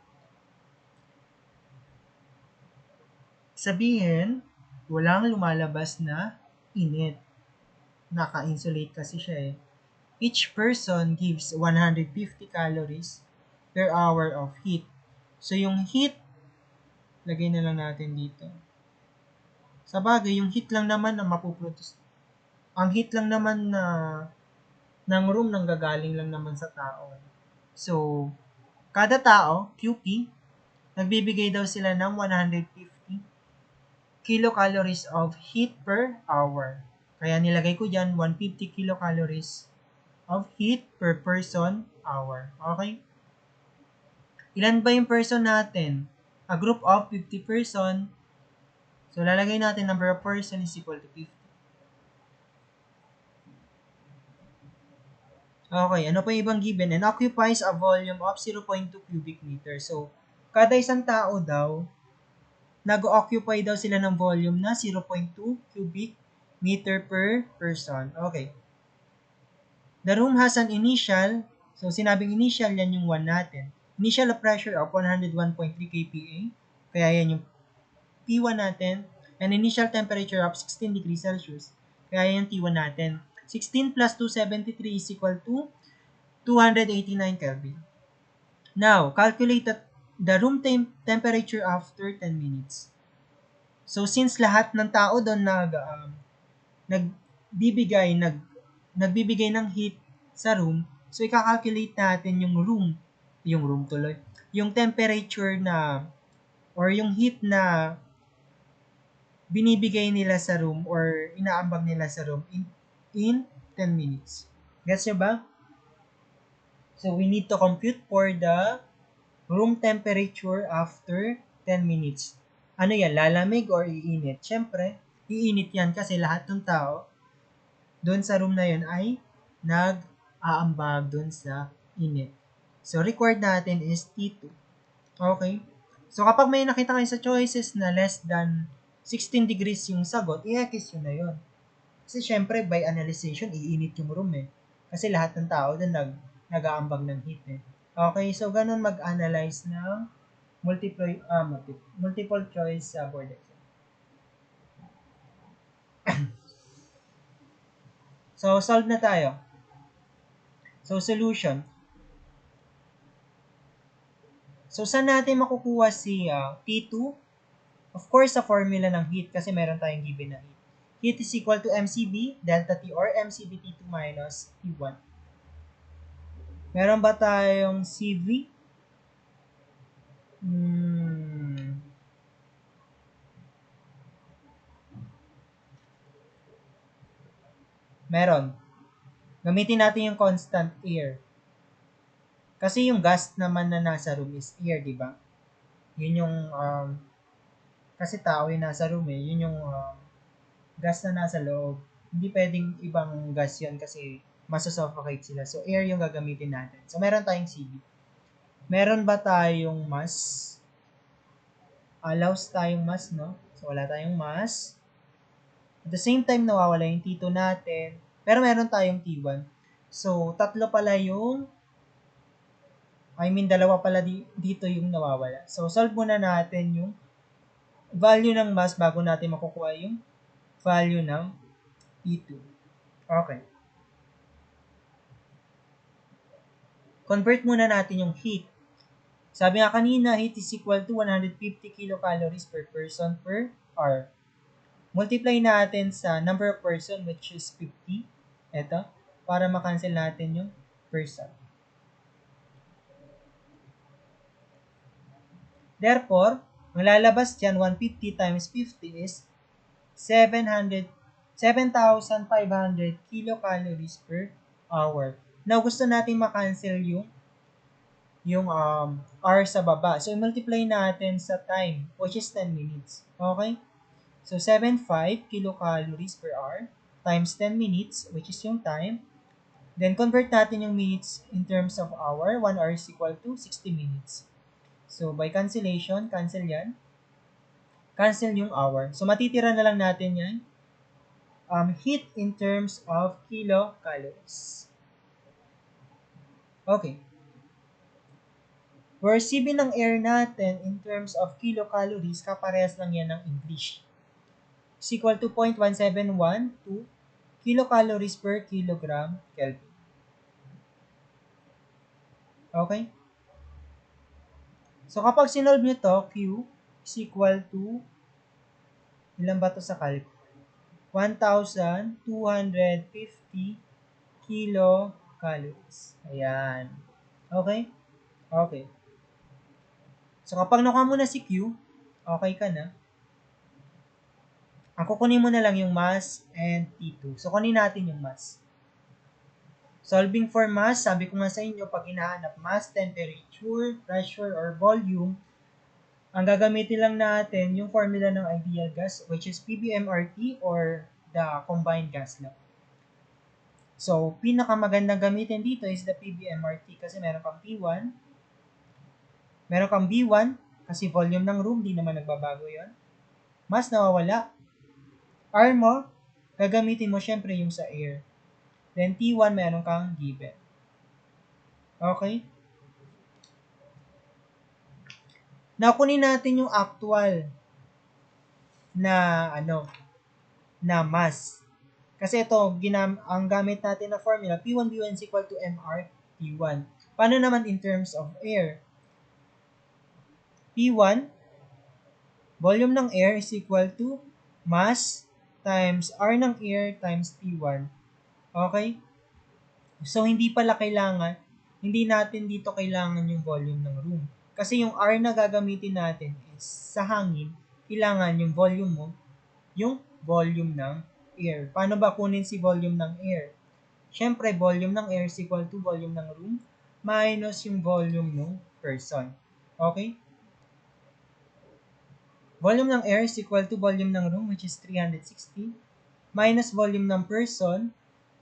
Sabihin, walang lumalabas na init. Naka-insulate kasi siya eh. Each person gives 150 calories per hour of heat. So, yung heat, lagay na lang natin dito. Sa bagay, yung heat lang naman na mapuproduce. Ang heat lang naman na ng room nanggagaling lang naman sa tao. So, kada tao, QP, nagbibigay daw sila ng 150 kilocalories of heat per hour. Kaya nilagay ko dyan, 150 kilocalories of heat per person hour. Okay? Ilan ba yung person natin? A group of 50 person. So, lalagay natin number of person is equal to 50. Okay, ano pa yung ibang given? And occupies a volume of 0.2 cubic meter. So, kada isang tao daw, nag-occupy daw sila ng volume na 0.2 cubic meter per person. Okay. The room has an initial, so sinabing initial, yan yung 1 natin. Initial pressure of 101.3 kPa, kaya yan yung P1 natin. And initial temperature of 16 degrees Celsius, kaya yan yung T1 natin. 16 plus 273 is equal to 289 Kelvin. Now, calculate the room temperature after 10 minutes. So, since lahat ng tao doon nagbibigay ng heat sa room, so i-calculate natin yung temperature na, or yung heat na binibigay nila sa room or inaambag nila sa room in 10 minutes. Gets nyo ba? So, we need to compute for the room temperature after 10 minutes. Ano yan? Lalamig or iinit? Siyempre, iinit yan kasi lahat ng tao doon sa room na yun ay nag-aambag doon sa init. So, required natin is T2. Okay? So, kapag may nakita kayo sa choices na less than 16 degrees yung sagot, i-X yun na yun. Kasi syempre, by analyzation, iinit yung room eh. Kasi lahat ng tao doon nag-aambag ng heat eh. Okay, so ganun mag-analyze ng multiple choice board exam. So, solve na tayo. So, solution. So, saan natin makukuha si T2? Of course, sa formula ng heat kasi meron tayong given na heat. Heat is equal to mCB delta T or mCB T2 minus T1. Meron ba tayong CV? Meron. Gamitin natin yung constant air. Kasi yung gas naman na nasa room is air, di ba? Yun yung, kasi tao yung nasa room eh. Yun yung gas na nasa loob. Hindi pwedeng ibang gas yun kasi masasuffocate sila. So, air yung gagamitin natin. So, meron tayong CV. Meron ba tayong mass? Allows tayong mass, no? So, wala tayong mass. At the same time, nawawala yung T2 natin. Pero meron tayong T1. So, tatlo pala yung dalawa pala dito yung nawawala. So, solve muna natin yung value ng mass bago natin makukuha yung value ng T2. Okay. Convert muna natin yung heat. Sabi nga kanina, heat is equal to 150 kilocalories per person per hour. Multiply natin sa number of person which is 50. Ito, para makancel natin yung person. Therefore, ang lalabas dyan, 150 times 50 is 7,500 kilocalories per hour. Now, gusto natin makancel yung hour sa baba. So, multiply natin sa time, which is 10 minutes. Okay? So, 7.5 kilocalories per hour times 10 minutes, which is yung time. Then, convert natin yung minutes in terms of hour. 1 hour is equal to 60 minutes. So, by cancellation, cancel yan. Cancel yung hour. So, matitira na lang natin yan. Heat in terms of kilocalories. Okay. Where CB ng air natin in terms of kilocalories, kaparehas lang yan ng English. Is equal to 0.171 kilocalories per kilogram Kelvin. Okay? So, kapag sinolve nyo to, Q is equal to, ilan ba to sa calc? 1,250 kilocalories. Ayan. Okay? Okay. So, kapag nakuha mo na si Q, okay ka na. Ang kukunin mo na lang yung mass and T2. So, kunin natin yung mass. Solving for mass, sabi ko nga sa inyo, pag hinahanap mass, temperature, pressure, or volume, ang gagamitin lang natin yung formula ng ideal gas, which is PBMRT or the combined gas law. So, pinakamagandang gamitin dito is the PBMRT kasi meron kang P1, meron kang B1, kasi volume ng room, di naman nagbabago yon. Mass nawawala. R mo, gagamitin mo syempre yung sa air. Then T1, meron kang given. Okay? Now, kunin natin yung actual na na mass. Kasi ito, ang gamit natin na formula, P1 B1 is equal to MR P1. Paano naman in terms of air? P1, volume ng air is equal to mass times R ng air times P1. Okay? So, hindi natin dito kailangan yung volume ng room. Kasi yung R na gagamitin natin is sa hangin, kailangan yung volume mo, yung volume ng air. Paano ba kunin si volume ng air? Siyempre, volume ng air is equal to volume ng room minus yung volume ng person. Okay? Volume ng air is equal to volume ng room, which is 360, minus volume ng person.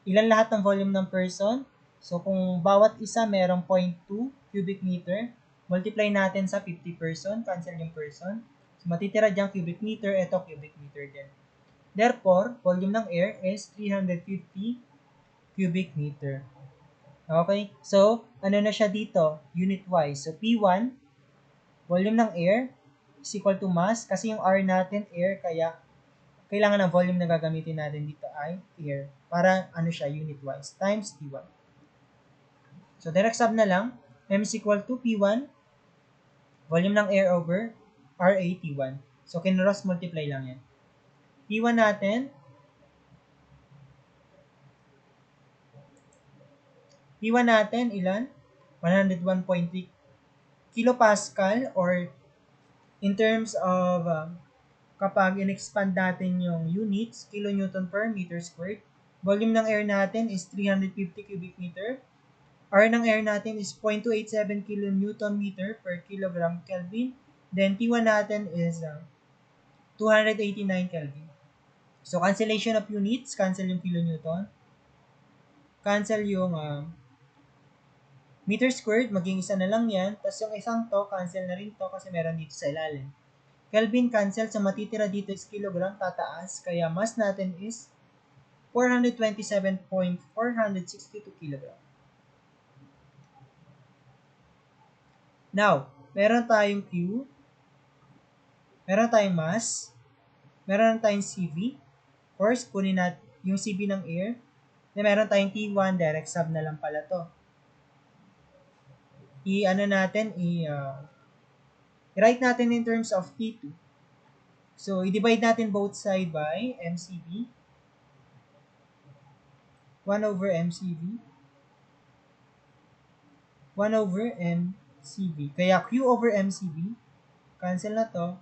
Ilan lahat ng volume ng person? So, kung bawat isa merong 0.2 cubic meter, multiply natin sa 50 person, cancel yung person. So, matitira dyan cubic meter, ito cubic meter din. Therefore, volume ng air is 350 cubic meter. Okay? So, ano na siya dito? Unit-wise. So, P1, volume ng air, is equal to mass. Kasi yung R natin, air, kaya kailangan ng volume na gagamitin natin dito ay air. Para siya, unit-wise. Times T1. So, direct sub na lang. M is equal to P1 Volume ng air over RA T1. So, kinross multiply lang yan. T1 natin, ilan? 101.3 kilopascal or in terms of kapag in-expand natin yung units, kilonewton per meter squared, volume ng air natin is 350 cubic meter. R ng air natin is 0.287 kilonewton meter per kilogram Kelvin. Then T1 natin is 289 Kelvin. So, cancellation of units, cancel yung kilonewton, cancel yung meter squared, maging isa na lang yan. Tapos yung isang to, cancel na rin to kasi meron dito sa ilalim. Kelvin cancel, so matitira dito is kilogram, tataas. Kaya mass natin is 427.462 kilogram. Now, meron tayong Q, meron tayong mass, meron tayong CV. Of course, kunin natin yung CV ng air. Then meron tayong T1, direct sub na lang pala to. I-write natin in terms of T2. So, i-divide natin both side by MCV. 1 over MCV. 1 over MCV. Kaya Q over MCV, cancel na to,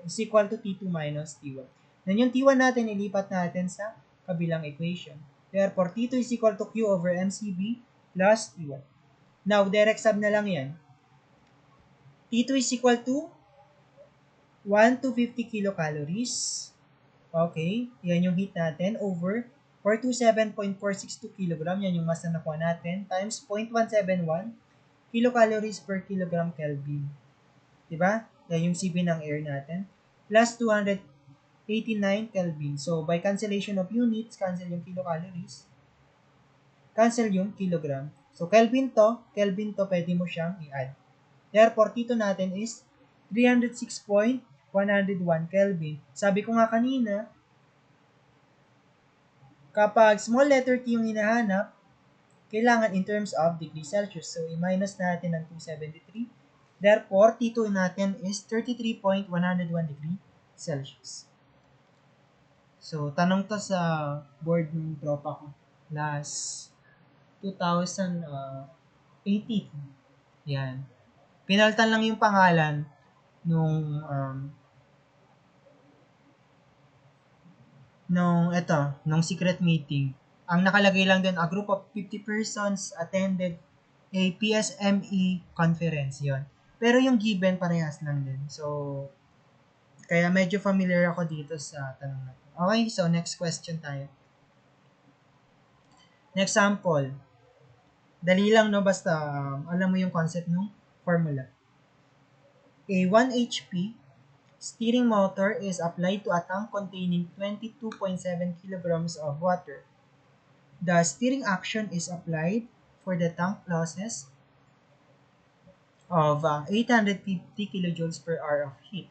is equal to T2 minus T1. Then yung T1 natin, ilipat natin sa kabilang equation. Therefore, T2 is equal to Q over MCV plus T1. Now, direct sub na lang yan. T2 is equal to 1 to 50 kilocalories. Okay, yan yung heat natin over 427.462 kilogram. Yan yung mass na nakuha natin times 0.171 kilocalories per kilogram Kelvin. Diba? Yan yung CP ng air natin. Plus 289 Kelvin. So, by cancellation of units, cancel yung kilocalories. Cancel yung kilogram. So, Kelvin to, pwede mo siyang i-add. Therefore, T2 natin is 306.101 Kelvin. Sabi ko nga kanina, kapag small letter t yung hinahanap, kailangan in terms of degree Celsius. So, i-minus natin ng 273. Therefore, T2 natin is 33.101 degree Celsius. So, tanong to sa board ng tropa ko. Last 2018. Yan. Pinalitan lang yung pangalan nung secret meeting. Ang nakalagay lang din, a group of 50 persons attended a PSME conference, yon. Pero yung given, parehas lang din. So, kaya medyo familiar ako dito sa tanong na to. Okay, so next question tayo. Next sample. Dali lang, no? Basta alam mo yung concept ng formula. A 1 HP steering motor is applied to a tank containing 22.7 kilograms of water. The steering action is applied for the tank losses of 850 kilojoules per hour of heat.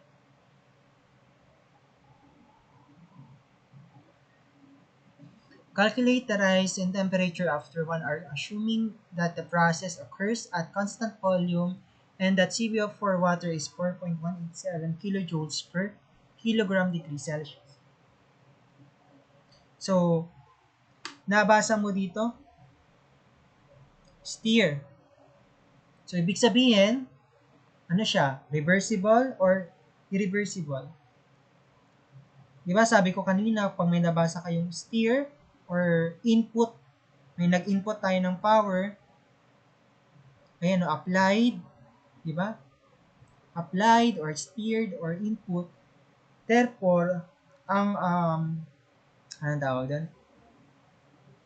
Calculate the rise in temperature after 1 hour, assuming that the process occurs at constant volume and that CBO for water is 4.187 kilojoules per kilogram degree Celsius. So, nabasa mo dito? Steer. So, ibig sabihin, ano siya? Reversible or irreversible? Diba sabi ko kanina, pag may nabasa kayong steer or input, may nag-input tayo ng power, ayan o, applied, diba? Applied or steered or input. Therefore, ang anong tawag doon?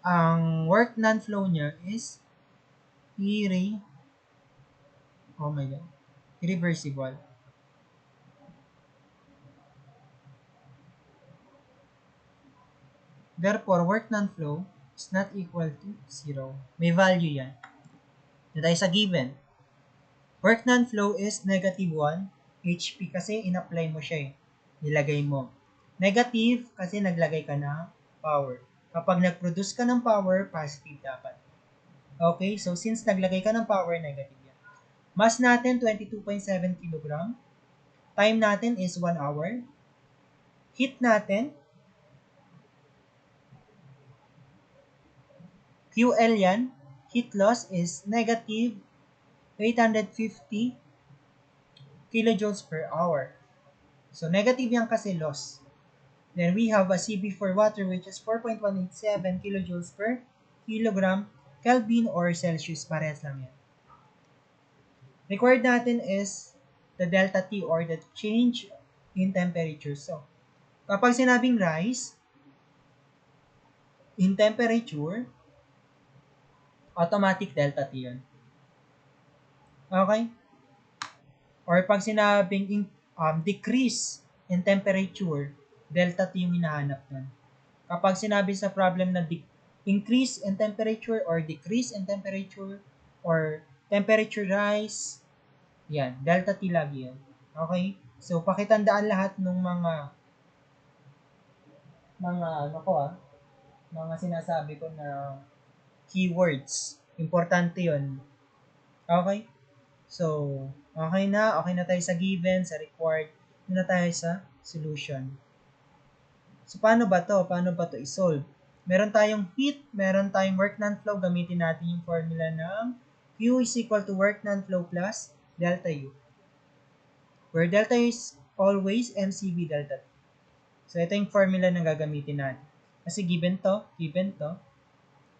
Ang work non-flow niya is irreversible. Therefore, work non-flow is not equal to 0. May value yan. Na tayo sa given. Work non-flow is negative 1 HP kasi in-apply mo siya eh. Nilagay mo. Negative kasi naglagay ka ng power. Kapag nag-produce ka ng power, positive dapat. Okay, so since naglagay ka ng power, negative yan. Mass natin, 22.7 kilogram. Time natin is 1 hour. Heat natin, QL yan. Heat loss is negative 850 kilojoules per hour. So, negative yan kasi loss. Then, we have a CB for water which is 4.187 kilojoules per kilogram Kelvin or Celsius. Parehas lang yan. Required natin is the delta T or the change in temperature. So, kapag sinabing rise in temperature, automatic delta T yun. Okay? Or pag sinabing decrease in temperature, delta T yung hinahanap nun. Kapag sinabi sa problem na increase in temperature or decrease in temperature or temperature rise, yan, delta T lagi yan. Okay? So, pakitandaan lahat ng mga sinasabi ko na keywords. Importante yun. Okay? So, okay na tayo sa given, sa required, na tayo sa solution. So, paano ba to i-solve? Meron tayong heat, meron tayong work non-flow, gamitin natin yung formula ng Q is equal to work non-flow plus delta U. Where delta U is always MCV delta T. So, ito yung formula na gagamitin natin. Kasi given to,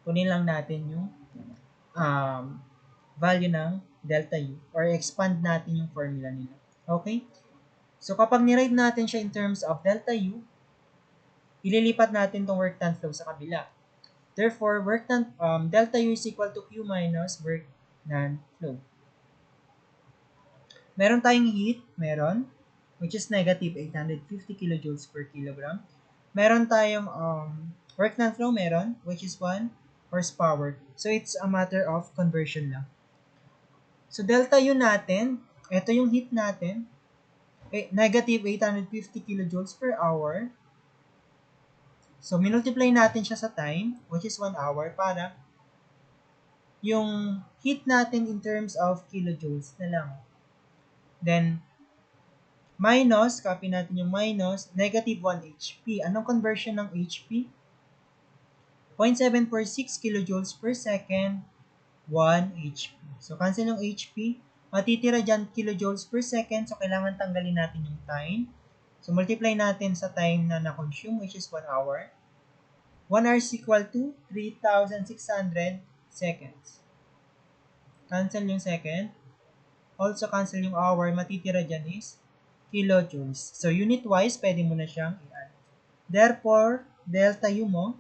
kunin lang natin yung value ng delta U or expand natin yung formula nila. Okay? So, kapag niride natin siya in terms of delta U, ililipat natin tong work done flow sa kabila. Therefore, delta U is equal to Q minus work done flow. Meron tayong heat, which is negative 850 kilojoules per kilogram. Meron tayong work done flow, which is 1 horsepower. So, it's a matter of conversion lang. So, delta U natin, ito yung heat natin, negative 850 kilojoules per hour. So, minultiply natin siya sa time, which is 1 hour, para yung heat natin in terms of kilojoules na lang. Then, copy natin yung negative 1 HP. Anong conversion ng HP? 0.746 kilojoules per second, 1 HP. So, cancel yung HP. Matitira dyan kilojoules per second, so kailangan tanggalin natin yung time. So, multiply natin sa time na na-consume, which is 1 hour. 1 hour is equal to 3,600 seconds. Cancel yung second. Also, cancel yung hour. Matitira dyan is kilojoules. So, unit-wise, pwede mo na siyang i-add. Therefore, delta U mo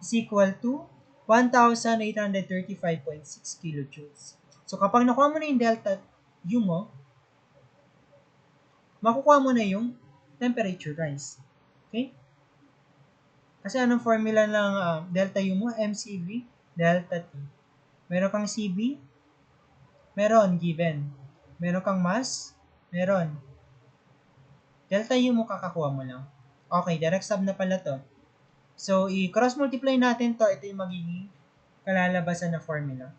is equal to 1,835.6 kilojoules. So, kapag nakuha mo na yung delta U mo, makukuha mo na yung temperature rise. Okay? Kasi anong formula ng delta U mo? MCV, delta T. Meron kang CB? Meron, given. Meron kang mass? Meron. Delta U mo kakakuha mo lang. Okay, direct sub na pala to. So, i-cross multiply natin to. Ito yung magiging kalalabasan na formula.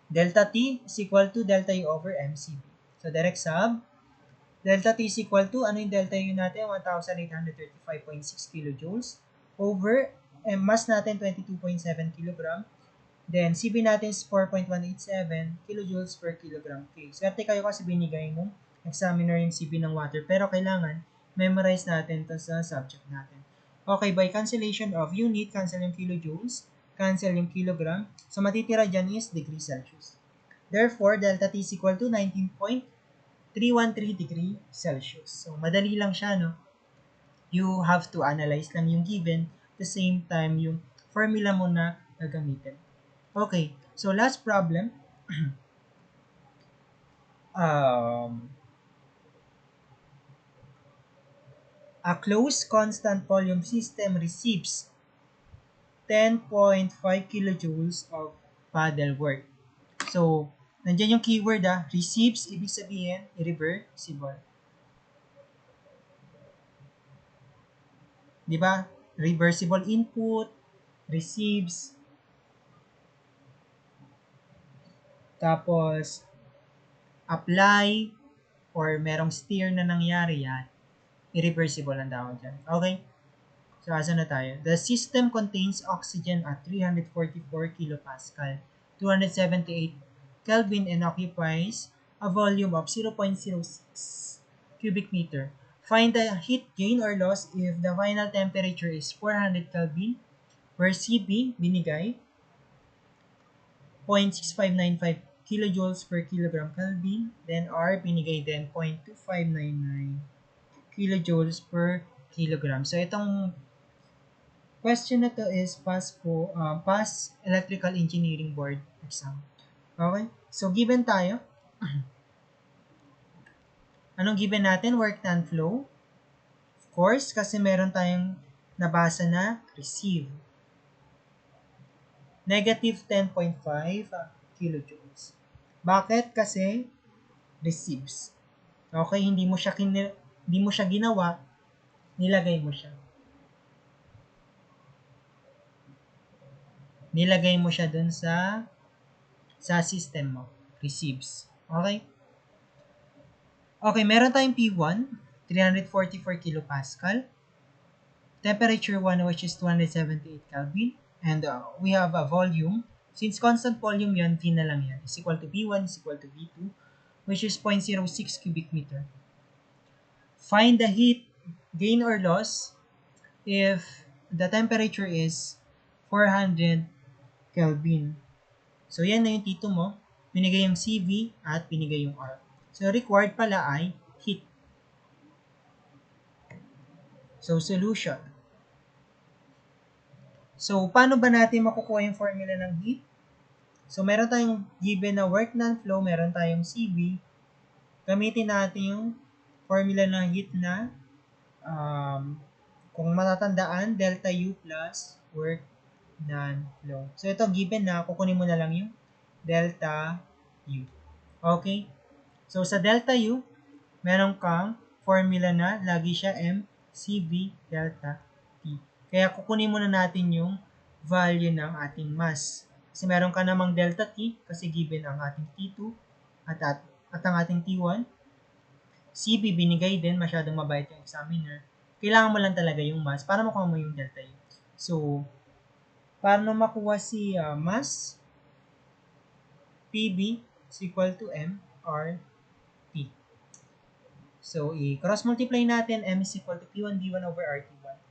Delta T is equal to delta U over MCV. So, direct sub. Delta T is equal to, ano yung delta U natin? 1,835.6 kilojoules over, mass natin 22.7 kilogram. Then, CB natin is 4.187 kilojoules per kilogram K. Swerte kayo kasi binigay ng examiner yung CB ng water. Pero kailangan, memorize natin to sa subject natin. Okay, by cancellation of unit, cancel yung kilojoules, cancel yung kilogram. So, matitira dyan is degree Celsius. Therefore, delta T is equal to 19.313 degree Celsius. So, madali lang siya, no? You have to analyze lang yung given, at the same time, yung formula mo na gagamitin. Okay, so last problem. A closed constant volume system receives 10.5 kilojoules of paddle work. So, nandiyan yung keyword receives, ibig sabihin, irreversible. Di ba? Reversible input, receives, tapos, apply or merong steer na nangyari yan, irreversible ang tawag dyan. Okay? So, asa na tayo? The system contains oxygen at 344 kilopascal, 278 Kelvin and occupies a volume of 0.06 cubic meter. Find the heat gain or loss if the final temperature is 400 Kelvin, where Cp, binigay, 0.6595 kilojoules per kilogram Kelvin, then R, binigay din 0.2599 kilojoules per kilogram. So, itong question na to is pass electrical engineering board exam. Okay? So, given tayo. Anong given natin? Work done flow. Of course, kasi meron tayong nabasa na receive. Negative 10.5 kilojoules. Bakit? Kasi receives. Okay, hindi mo siya ginawa, nilagay mo siya. Nilagay mo siya dun sa system mo. Receives. Okay? Okay, meron tayong P1, 344 kilopascal. Temperature 1, which is 278 Kelvin. And we have a volume. Since constant volume yan, V na lang yan. Is equal to V1 is equal to V2, which is 0.06 cubic meter. Find the heat gain or loss if the temperature is 400 Kelvin. So, yan na yung T2 mo. Binigay yung CV at binigay yung R. So, required pala ay heat. So, solution. So, paano ba natin makukuha yung formula ng heat? So, meron tayong given na work done flow, meron tayong CV. Gamitin natin yung formula ng heat na kung matatandaan, delta U plus work done flow. So, ito given na, kukunin mo na lang yung delta U. Okay? So, sa delta U, meron kang formula na lagi siya mCV delta T. Kaya kukunin muna natin yung value ng ating mass. Kasi meron ka namang delta T kasi given ang ating T2 at ang ating T1. CB binigay din, masyadong mabait yung examiner. Kailangan mo lang talaga yung mass para makuha mo yung delta U. So, para makuha si mass, PB is equal to MRT. So, i-cross multiply natin, M is equal to P1 D1 over RT1.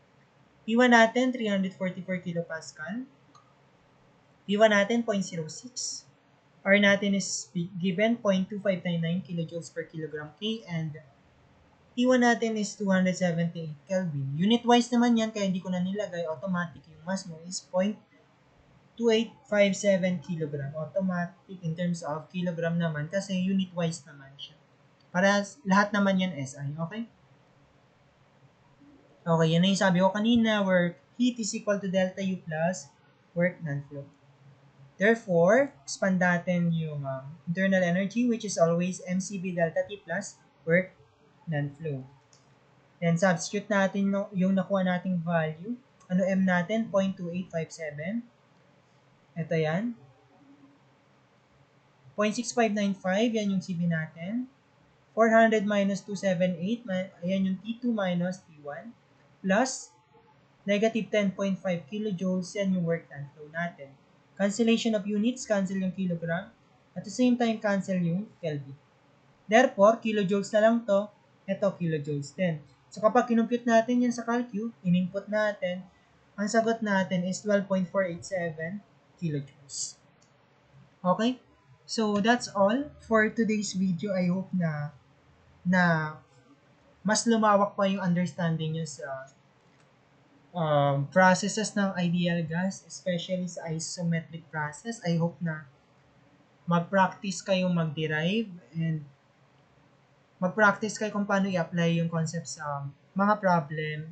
P1 natin, 344 kilopascal. P1 natin, 0.06. R natin is given, 0.2599 kilojoules per kilogram K. And T1 natin is 278 Kelvin. Unit-wise naman yan, kaya hindi ko na nilagay. Automatic yung mass mo is 0.2857 kilogram. Automatic in terms of kilogram naman kasi unit-wise naman siya. Para lahat naman yan SI, okay? Okay, yan na yung sabi ko kanina, where heat is equal to delta U plus work done flow. Therefore, expand natin yung internal energy, which is always mCV delta T plus work done flow. Then, substitute natin yung nakuha nating value. Ano M natin? 0.2857. Ito yan. 0.6595, yan yung CV natin. 400 minus 278, ayan yung T2 minus T1, plus negative 10.5 kilojoules, yan yung work done flow natin. Cancellation of units, cancel yung kilogram. At the same time, cancel yung Kelvin. Therefore, kilojoules na lang to, ito kilojoules din. So kapag kinumpute natin yan sa calcu, in-input natin, ang sagot natin is 12.487 kilojoules. Okay? So that's all for today's video. I hope na mas lumawak pa yung understanding nyo sa processes ng ideal gas, especially sa isometric process. I hope na mag-practice kayo mag-derive and mag-practice kayo kung paano i-apply yung concept sa mga problem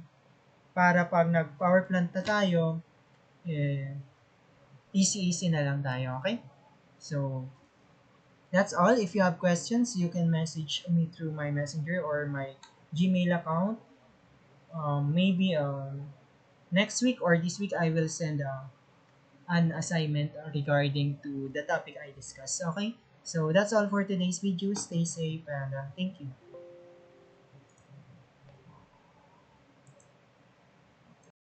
para pag nag-power plant na tayo, easy-easy na lang tayo, okay? So, that's all. If you have questions, you can message me through my messenger or my Gmail account. Maybe next week or this week, I will send an assignment regarding to the topic I discussed. Okay? So that's all for today's video. Stay safe and thank you.